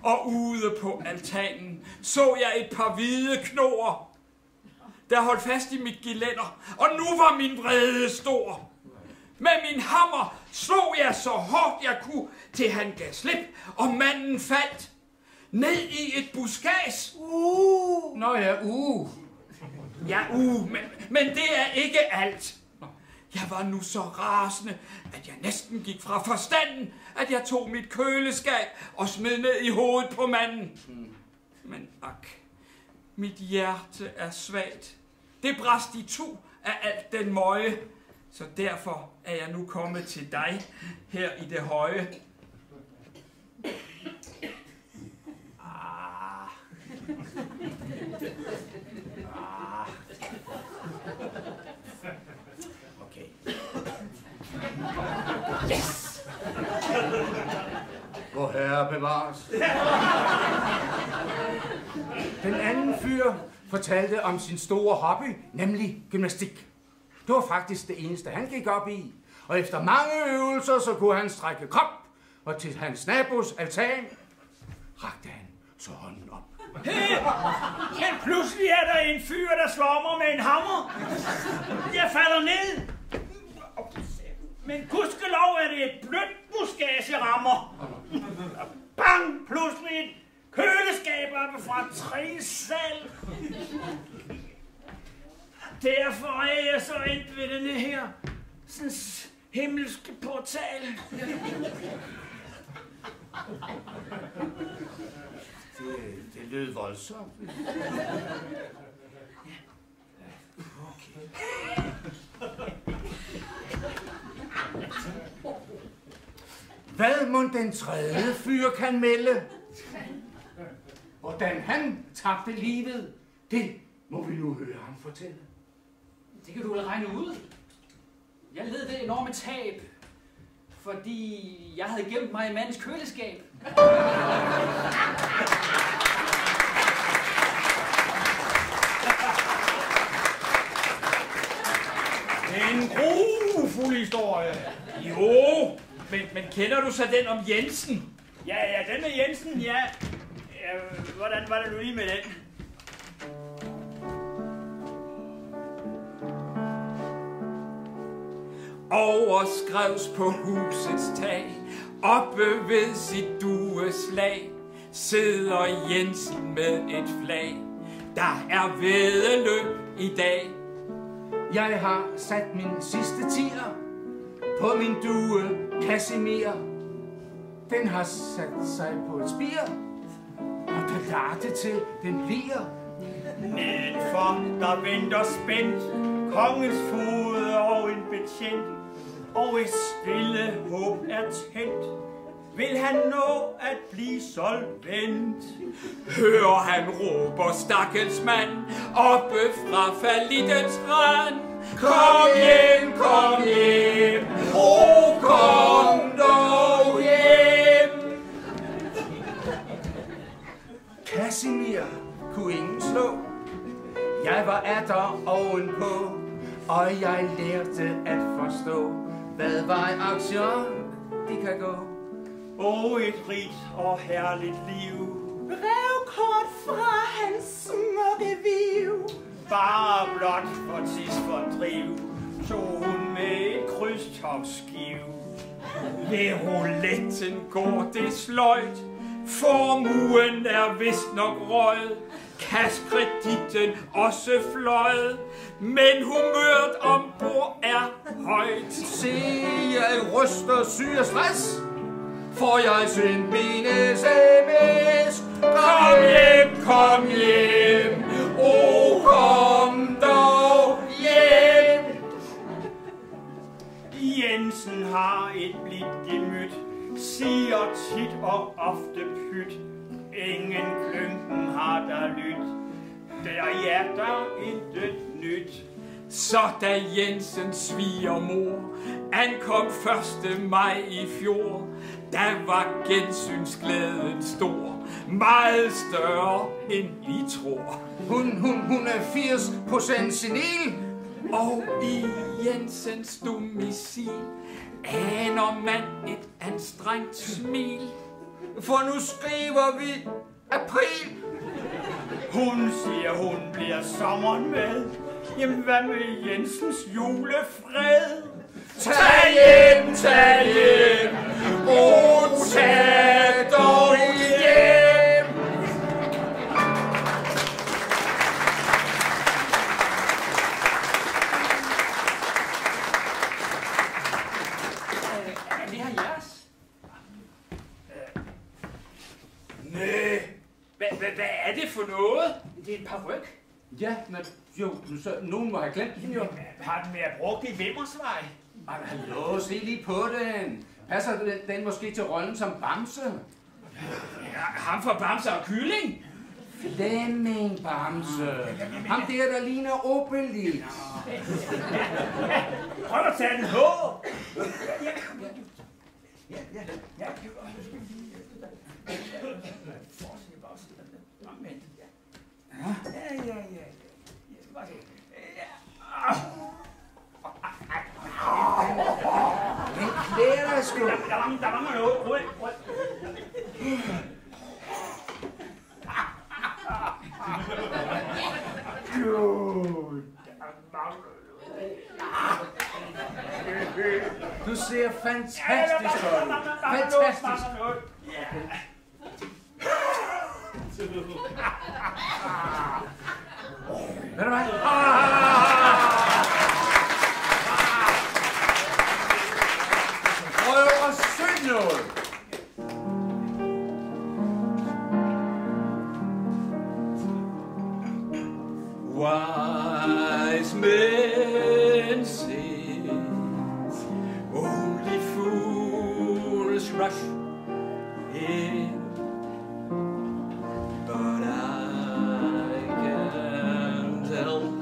Og ude på altanen så jeg et par hvide knoer, der holdt fast i mit gelænder, og nu var min vrede stor. Med min hammer slog jeg så hårdt jeg kunne, til han gav slip, og manden faldt ned i et buskads. Nå ja, Ja, men det er ikke alt. Jeg var nu så rasende, at jeg næsten gik fra forstanden, at jeg tog mit køleskab og smed ned i hovedet på manden. Men ak, mit hjerte er svagt. Det brast i tu af alt den møje, så derfor er jeg nu kommet til dig her i det høje. Okay. Yes! Hvor herre bevares. Den anden fyr fortalte om sin store hobby, nemlig gymnastik. Det var faktisk det eneste, han gik op i. Og efter mange øvelser, så kunne han strække krop, og til hans nabos altan rakte han så hånden op. Men pludselig er der en fyr, der slår mig med en hammer. Jeg falder ned. Men gudskelov er det et blødt buskage rammer. Bang! Pludselig et køleskab oppe fra 3 sal. Derfor er jeg så endt ved denne her sådan himmelske portal. Det lød voldsomt. Hvad må den tredje fyr kan melde? Hvordan han tabte livet, det må vi nu høre ham fortælle. Det kan du vel regne ud. Jeg led det enorme tab, fordi jeg havde gemt mig i mandens køleskab. En grufuld historie. Jo, men kender du så den om Jensen? Ja, den med Jensen, ja. Hvordan var det nu lige med den? Overskrevs på husets tag, oppe ved sit dueslag, sidder Jensen med et flag. Der er væddeløb i dag. Jeg har sat min sidste tier på min due Casimir. Den har sat sig på et spir, og der lader det til, den bliver. Nedenfor, der venter spændt, kongens fod og en betjent, og et stille håb er tændt. Vil han nå at blive solvent? Hører han råber stakkels mand, oppe fra fallittens rand. Kom hjem, kom hjem, kom dog hjem. Casimir kunne ingen slå. Jeg var atter ovenpå, og jeg lærte at forstå, hvad vej aktion de kan gå. Et rigt og herligt liv. Brevkort fra hans smukke viv. Bare blot for tidsfordriv tog hun med et krydstogtskiv. Ved rouletten går det sløjt, formuen er vist nok røget, kaskreditten også fløjet, men humøret ombord er højt. Se, jeg ryster syg af stress, for jeg sendt min sms. Kom hjem, kom hjem, kom dog hjem. Jensen har et blidt gemyt, siger tit og ofte pyt. Ingen klynken har der lyt, der er der intet nyt. Så da Jensens svigermor ankom 1. maj i fjor, der var gensynsglæden stor, meget større end vi tror. Hun er 80% senil, og i Jensens domicil aner man et anstrengt smil. for nu skriver vi april. Hun siger, hun bliver sommeren med. Jamen hvad med Jensens julefred? Tag hjem, tag hjem, tag dog hjem. Er det her jeres? Næh, hvad er det for noget? Det er en paryk. Ja, men jo, så nogen må have glemt den jo. Har den været brugt i Vimmersvej? Hallo, se lige på den. Passer den måske til rollen som Bamse? Ja, ham fra Bamse og Kylling? Flemming Bamse. Ham der ligner Obelix. Prøv at tage den på! Den klæder dig sgu. Der mangler noget. Rød. Du ser fantastisk ud. Fantastisk. Ved du hvad? Prøv at synge noget. Wise men say only fools rush in, but I can't help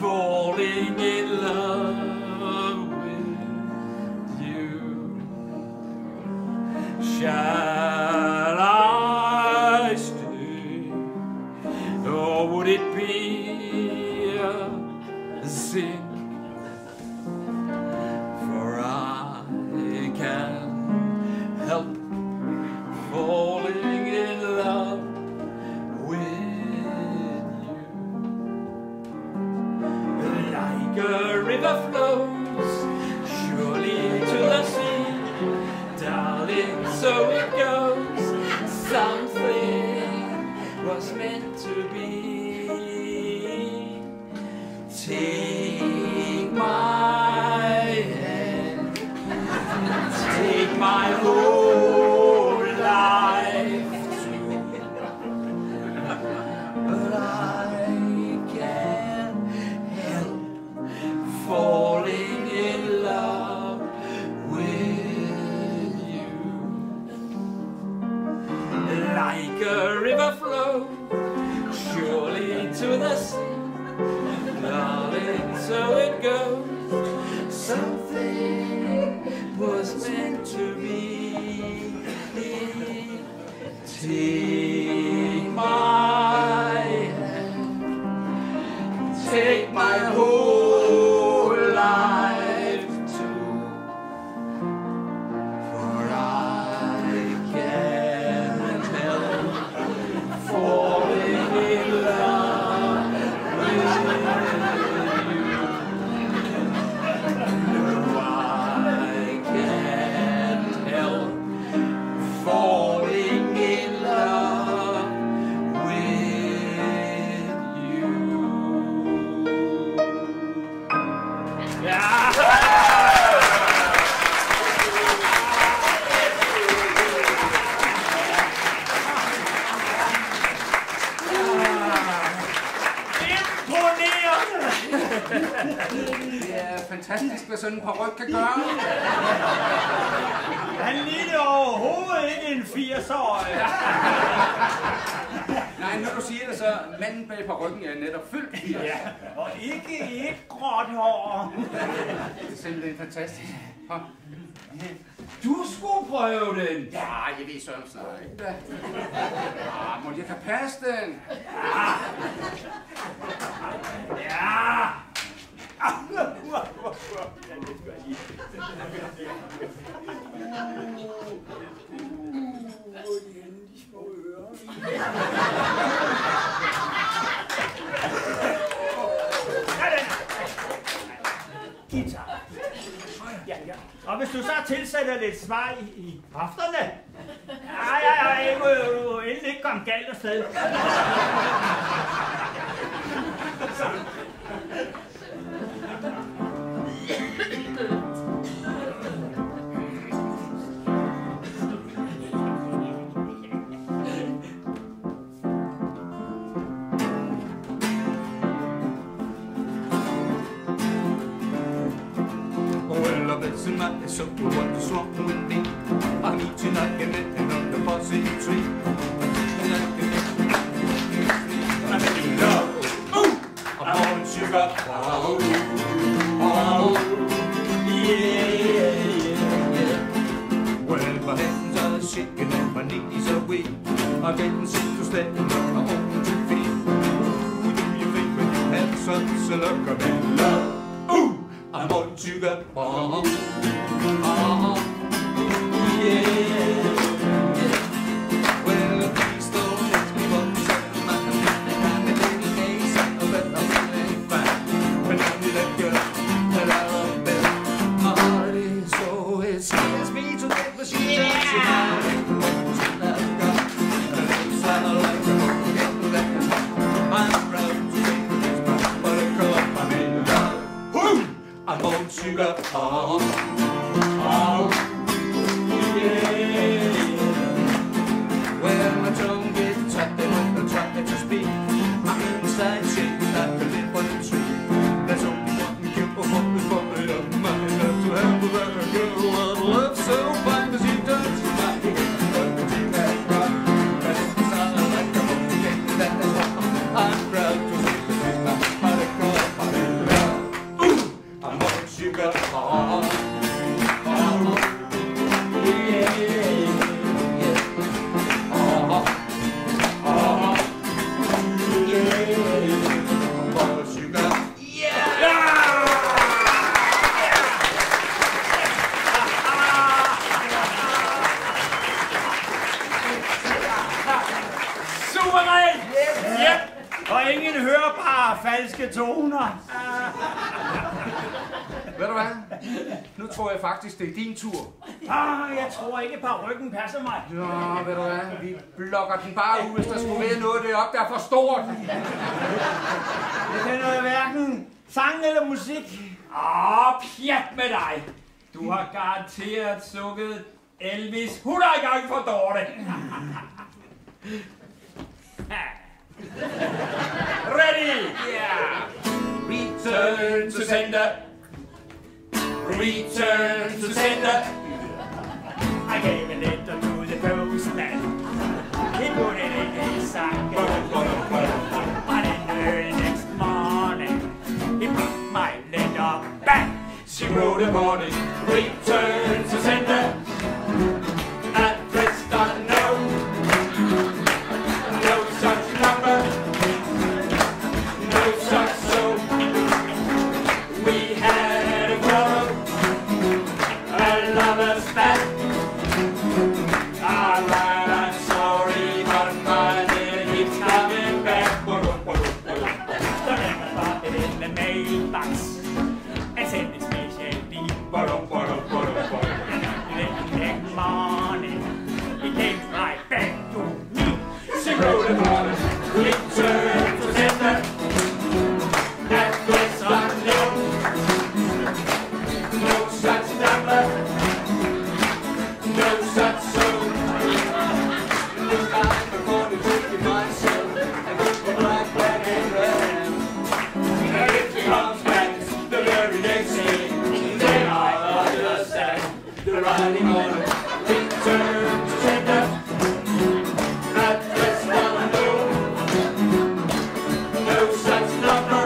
falling in love with you. Shall I stay, or would it be a sin? For I can't help falling in love with you. Like a river flows surely to the sea, darling, so it goes. Something was meant to be. Take my hand, take my whole life too, but I can't help falling in love with you. Like a river flows surely to the sea, darling, so it goes. Something was meant to be. Take my hand, take my whole life too, for I can't help falling in love with you. No, I can't help falling in love with you. Det er fantastisk, hvad sådan en paryk kan gøre. Han lignede overhovedet ikke en 80-årig. Nej, når du siger det, så manden bag parykken er netop fyldt 80. Ja, og ikke et gråt hår. Det er simpelthen fantastisk. Du skulle prøve den. Ja, jeg ved sådan snart ikke. Må jeg kan passe den? Ja. Guitar. Ja, ja. Og hvis du så tilsætter lidt svej i hofterne, jeg må jo endelig ikke komme galt afsted. So what's wrong with me? I meet you like an another tree. I'm in love. I'm on sugar. Oh, oh, yeah. Well, my hands are shaking and my knees are weak. I'm getting sick to stand on my own 2 feet. Ooh, do you think when you have such a look of in love? Ooh, I'm on sugar. Oh, oh, yeah. Well, please don't let me walk inside my hand and any days I know that I'm feeling fine. When I'm with that girl that I love better, my heart is so it scares me to death, but she turns around and the ones that I've got, and it's like suveræn! Ja, og ingen hørbare falske toner. Ved du hvad? Nu tror jeg faktisk, det er din tur. Jeg tror ikke, parykken passer mig. Nå, ved du hvad? Vi blokker den bare ud, hvis der skulle være noget deroppe, der er for stort. Jeg kender hverken sang eller musik. Pjat med dig. Du har garanteret sukket Elvis 100 gange for Dorte. Ready? Yeah. Return to sender. Return to sender. I gave a letter to the postman. He put it in his sack. And in the early next morning, he put my letter back. She wrote upon it. Return to sender. Address unknown. No such number. No such soul. We had a quarrel. A lover's back. Alright, I'm sorry, but my dear, he's coming back. The letter dropped it in the mailbox and sent it special deep. The next morning, he came right back to me. She wrote upon it. Return to sender. Address unknown. No such number. No such soul. Look out before the trick in myself. I go for black and red. And if he comes back the very next day, then I understand the writing on it. Return to sender. Address unknown. No such number.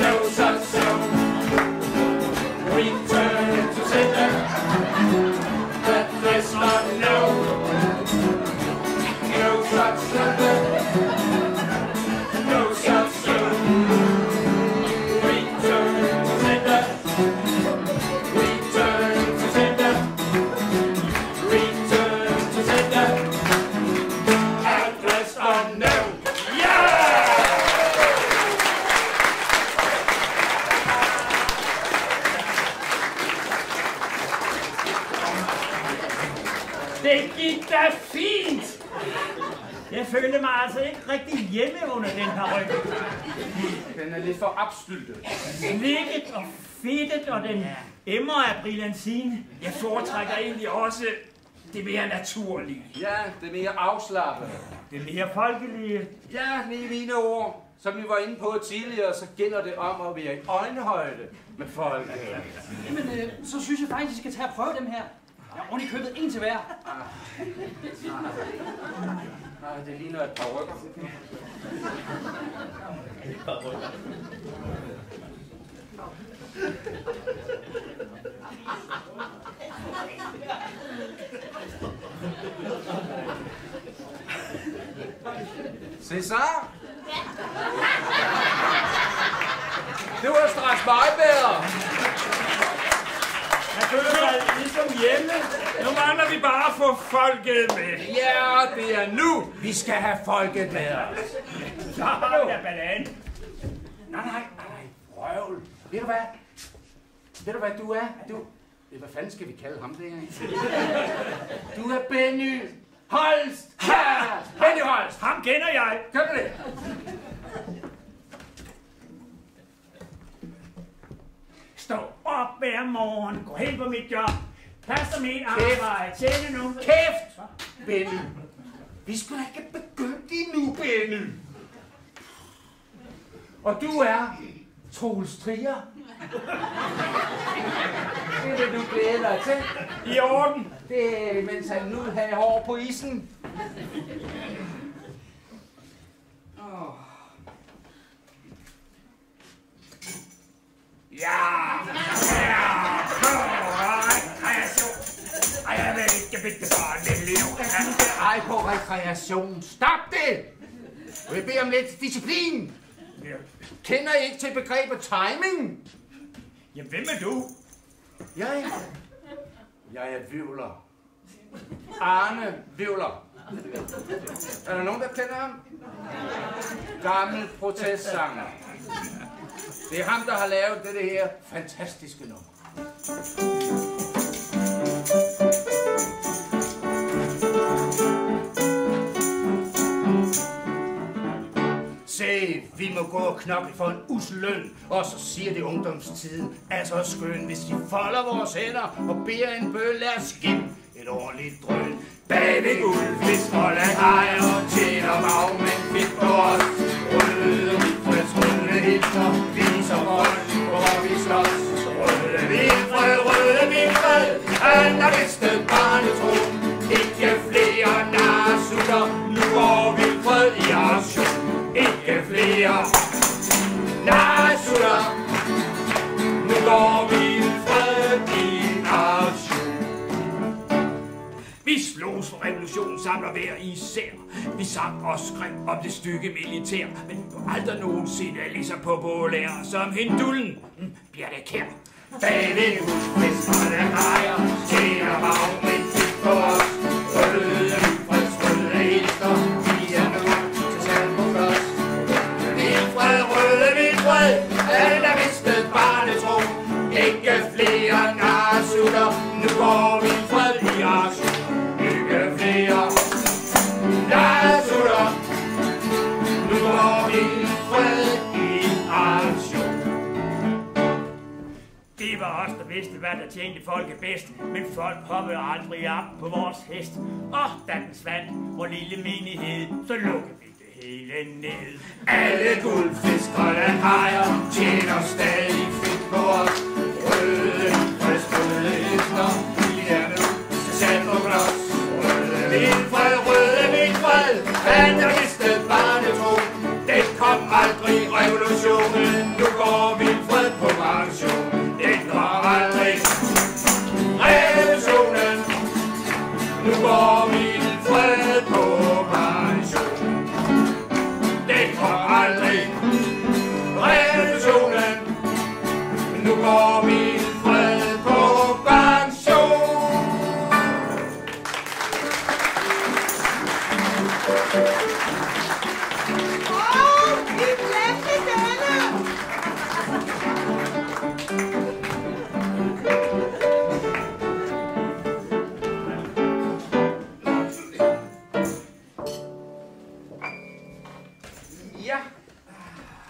No such soul. Return to sender. Address unknown. No such number. No such soul. Return to sender. Return to sender. Return to sender. Address unknown. Det gik da fint! Jeg følte mig altså ikke rigtig hjemme under den paryk. Den er lidt for opstyltet. Slikket og fedtet, og den emmer af brillantin. Jeg foretrækker egentlig også det mere naturlige. Ja, det er mere afslappet. Det mere folkelige. Ja, lige mine ord. Som vi var inde på tidligere, så gælder det om at være i øjenhøjde med folk. Jamen, så synes jeg faktisk, I skal tage og prøve dem her. Jeg har ordentligt købet en til hver. Nej, det ligner et par rykker. Cæsar? Det var straks meget bedre. Jeg føler mig ligesom hjemme. Nu mangler vi bare at få folket med. Ja, det er nu, vi skal have folket med os. Så har vi da balladen. Nej, røvl. Ved du hvad du er? Hvad fanden skal vi kalde ham der? Du er Benny Holst. Ja, Benny Holst. Ham kender jeg. Gør du det? Stå op hver morgen. Gå hen på mit job. Pas mit arbejde. Tjene nu. Kæft, Benny. Vi skulle ikke begyndt endnu, Benny. Og du er Troels Trier. Det er det, du glæder dig til. I orden. Det er, mens han nu har hår på isen. Ej, på rekreation. Stop det! Jeg beder om lidt disciplin. Kender I ikke til begrebet timing? Jamen, hvem er du? Jeg er Vivler. Arne Vivler. Er der nogen, der kender ham? Gammel protestsanger. Det er ham, der har lavet det her fantastiske nummer. Se, vi må gå og knokle for en usløn, og så siger det ungdomstiden er så skøn. Hvis de folder vores hænder og beder en bøl, lad os give et ordentligt drøn. Bagved guldfisk og landhajer og tjener magmænd fedt på os. Røde vildfreds, røde hilser, viser vold, hvor vi slås. Røde vildfred, han har mistet barnetro. Ikke flere narsutter, nu går vildfred i aktion. Ikke flere narsutter, nu går vildfred i aktion. Vi slås for revolutionen, samler hver især. Vi sang og skrev om det stykke militær, men vi var aldrig nogensinde lige så populær som Hindullen, Bjørte Kjær. Bagved husfesterne hajer, tjener magmænd fedt på os. Røde vildfreds, røde hilser, vi er nu til salg på først. Røde vildfred, han har mistet barnetro. Ikke flere narsutter, nu går vildfred i aktion. Ikke flere narsutter, nu går vildfred i aktion. Det var os, der vidste, hvad der tjente folket bedst, men folk hoppede aldrig op på vores hest. Og da den svandt, vor lille menighed, så lukkede vi det hele ned. Alle guldfiskerne hajer tjener stadig fedt på os. Røde vildfred, hilsner, vi er nu til salg på klods. Røde vildfred, han har mistet barnetro. Den kom aldrig revolutionen, nu går vildfred på pension. Den kom aldrig revolutionen, nu går vildfred på pension. Den kom aldrig revolutionen, nu går vildfred på pension. Vi glemte denne! Ja,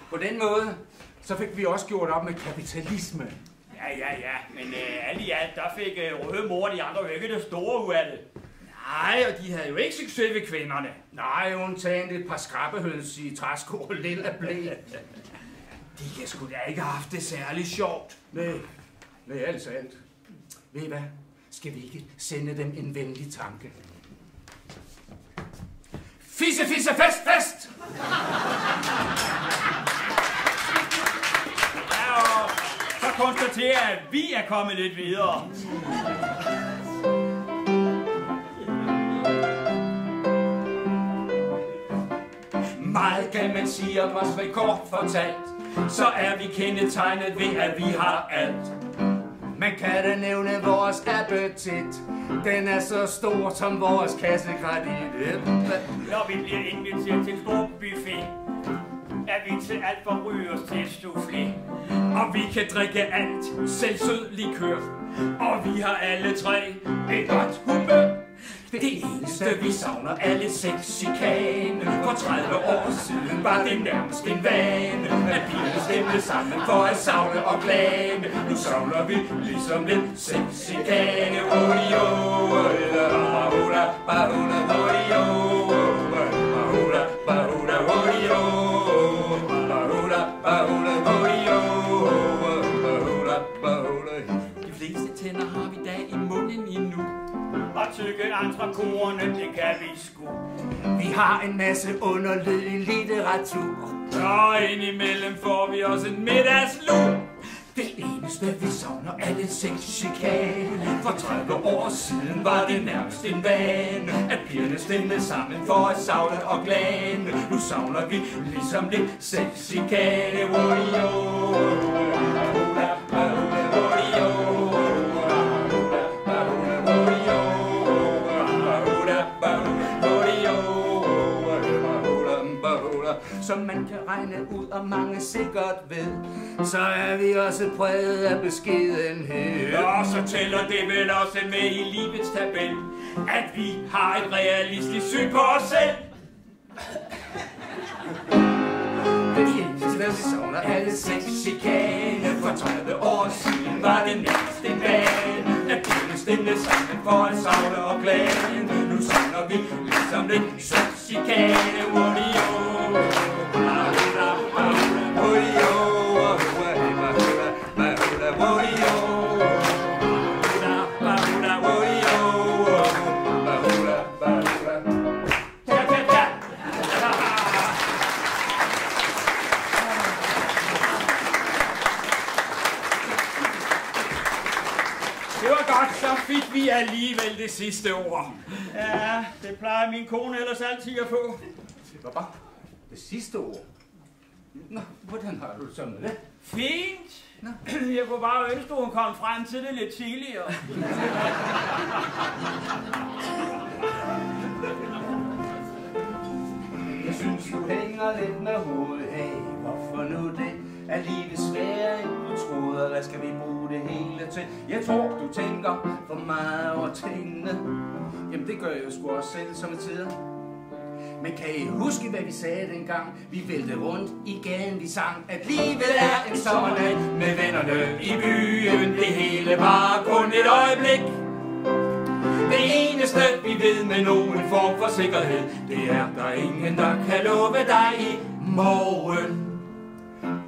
på den måde, så fik vi også gjort op med kapitalisme. Ja, men alt i alt, der fik Røde Mor de andre jo ikke det store ud af det. Nej, og de havde jo ikke succes ved kvinderne. Nej, undtagen et par skrabbehøns i træsko og lille blæ. De kan sgu da ikke have haft det særligt sjovt. Nej, altså alt. Ved I hvad? Skal vi ikke sende dem en venlig tanke? Fisse, fisse, fest, fest! Ja, og så konstaterer jeg, at vi er kommet lidt videre. Meget kan man sige om os, vel kort fortalt. Så er vi kendetegnet ved, at vi har alt. Man kan da nævne vores appetit. Den er så stor som vores kassekredit. Når vi bliver inviteret til en stor buffet, er vi til alt for ryges til soufflé. Og vi kan drikke alt, selv sød likør. Og vi har alle tre et godt humør. Det eneste vi savner er lidt sexchikane. For 30 år siden var det nærmest en vane at pigerne stemte sammen for at savne og glane. Nu savner vi ligesom lidt sexchikane. Odio, bahula, bahula, odio, bahula, bahula, odio, bahula, bahula, odio, bahula, bahula. De fleste tænder har vi da i munden endnu. Og tykke entrecourerne, det kan vi sgu. Vi har en masse underlødig litteratur. Og indimellem får vi også en middagslur. Det eneste vi savner er lidt sexchikane. For 30 år siden var det nærmest en vane at pigerne stemte sammen for at savne og glane. Nu savner vi ligesom lidt sexchikane. Wodio, bahula, bahula, wodio. Bahula, bahula, wodio. Bahula, bahula, wodio. som man kan regne ud, og mange sikkert ved, så er vi også præget af beskedenhed. Og så tæller det vel også med i livets tabel, at vi har et realistisk syn på os selv. Den eneste, vi savner alle sex chikane. For 30 år siden var det næste bane at kunne stille sammen for at savle og klage. Nu savner vi ligesom den sex chikane. Så fik vi alligevel det sidste ord. Ja, det plejer min kone ellers altid at få. Hvad? Det sidste ord? Nå, hvordan har du det så med det? Fint. Nå. Jeg kunne bare ønske, at hun kom frem til det lidt tidligere. Jeg synes, du hænger lidt med hovedet. Hey, hvorfor nu det? Er livet sværere end du troede, hvad skal vi bruge det hele til? Jeg tror, du tænker for meget over tingene. Jamen det gør jeg jo sgu også selv som tider. Men kan I huske, hvad vi sagde dengang? Vi væltede rundt i gaden, vi sang, at livet er en sommernat med vennerne i byen. Det hele var kun et øjeblik. Det eneste, vi ved med nogen form for sikkerhed, det er, der ingen, der kan love dig i morgen.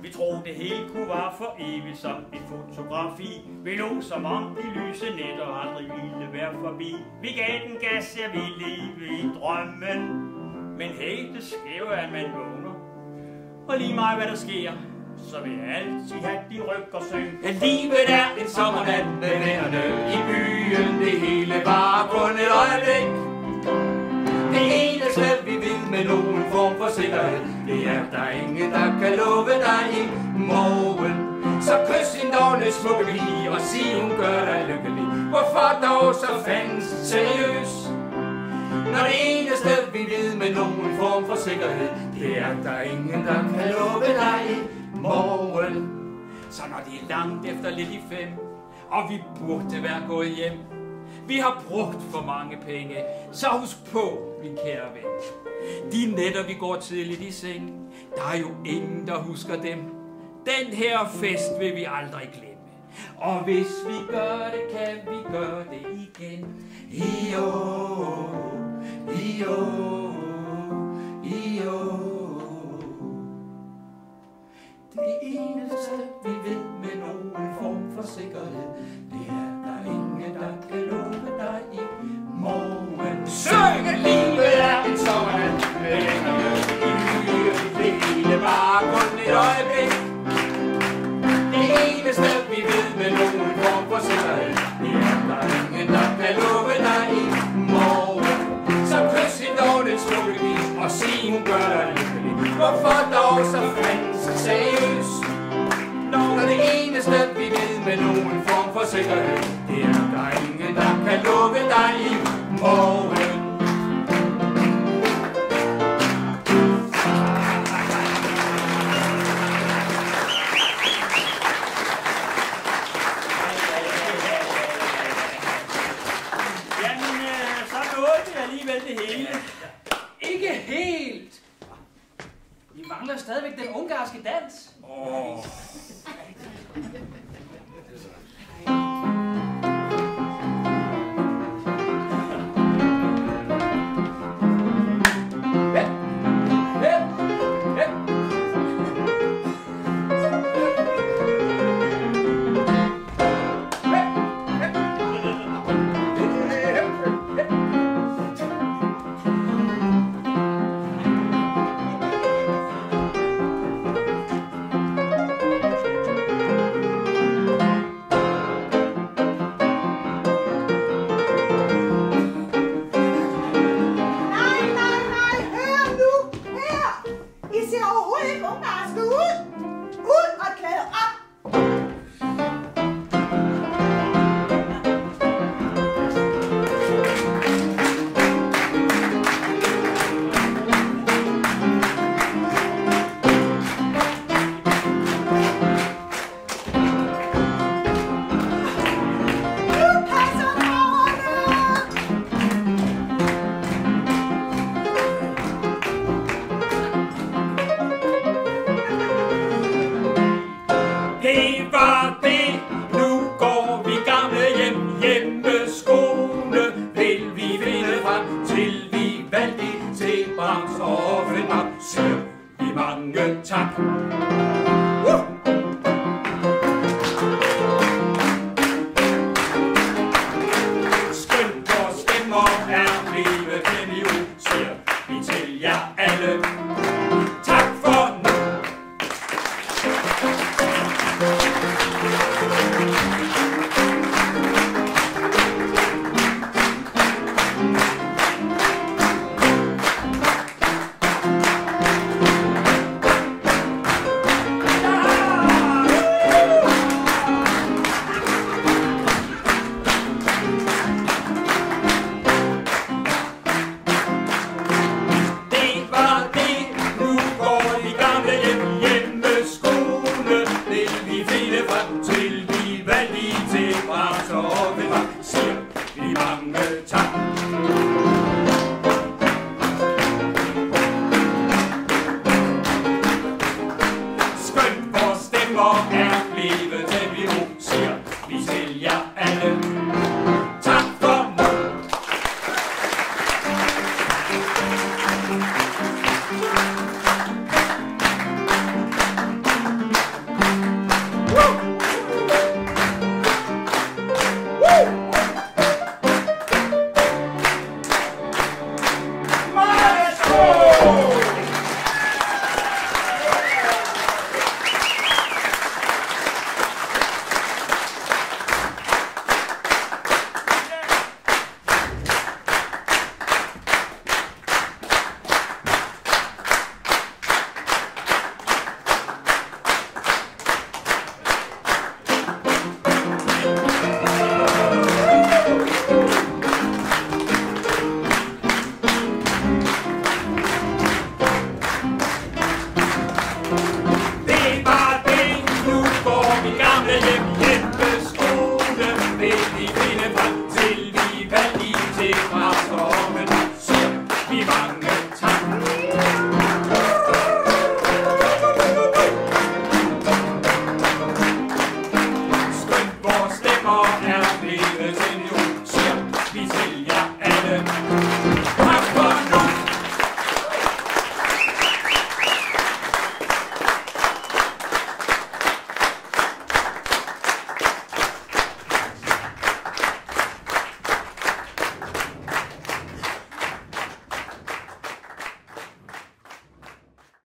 Vi troede, det hele kunne være for evigt som et fotografi. Vi lå som om de lyse nætter aldrig ville være forbi. Vi gav den gas, jeg ville leve i drømmen. Men hey, det sker jo, at man vågner. Og lige meget hvad der sker, så vil jeg altid have din ryg og søg. Ja, livet er en sommernat med vennerne i byen. Det hele var kun et øjeblik. Det eneste, vi ved med nogen form for sikkerhed, det er, der ingen, der kan love dig i morgen. Så kys din dårlige smukke pige og sig, hun gør dig lykkelig. Hvorfor dog så fandens seriøs? Når det eneste, vi ved med nogen form for sikkerhed, det er, der ingen, der kan love dig i morgen. Så når det er langt efter lidt i 5, og vi burde være gået hjem, vi har brugt for mange penge, så husk på, min kære ven. De nætter, vi går tidligt i seng, der er jo ingen, der husker dem. Den her fest vil vi aldrig glemme. Og hvis vi gør det, kan vi gøre det igen. I år, i år, i år. Det eneste, vi ved med nogen form for sikkerhed, det er, der ingen, der kan love dig i morgen. Syng, at livet er en sommernat med vennerne i byen. Det hele var kun et øjeblik. Det eneste, vi ved med nogen form for sikkerhed, det er, der ingen, der kan love dig i morgen. Så kys hende dog lidt smukke pige og sig, hun gør dig lykkelig. Hvorfor dog så fandens seriøs? Når det eneste, vi ved med nogen form for sikkerhed, det er, der ingen, der kan love dig i morgen. Jamen, så nåede vi alligevel det hele. Ikke helt! Vi mangler stadigvæk den ungarske dans. var det. Nu går vi gamle hjem, hjemmeskoene vil vi finde frem, til vi valgte til Brahms og Offenbach. Siger vi mange tak. Skønt vores stemmer er blevet klemme ud, siger vi til jer alle.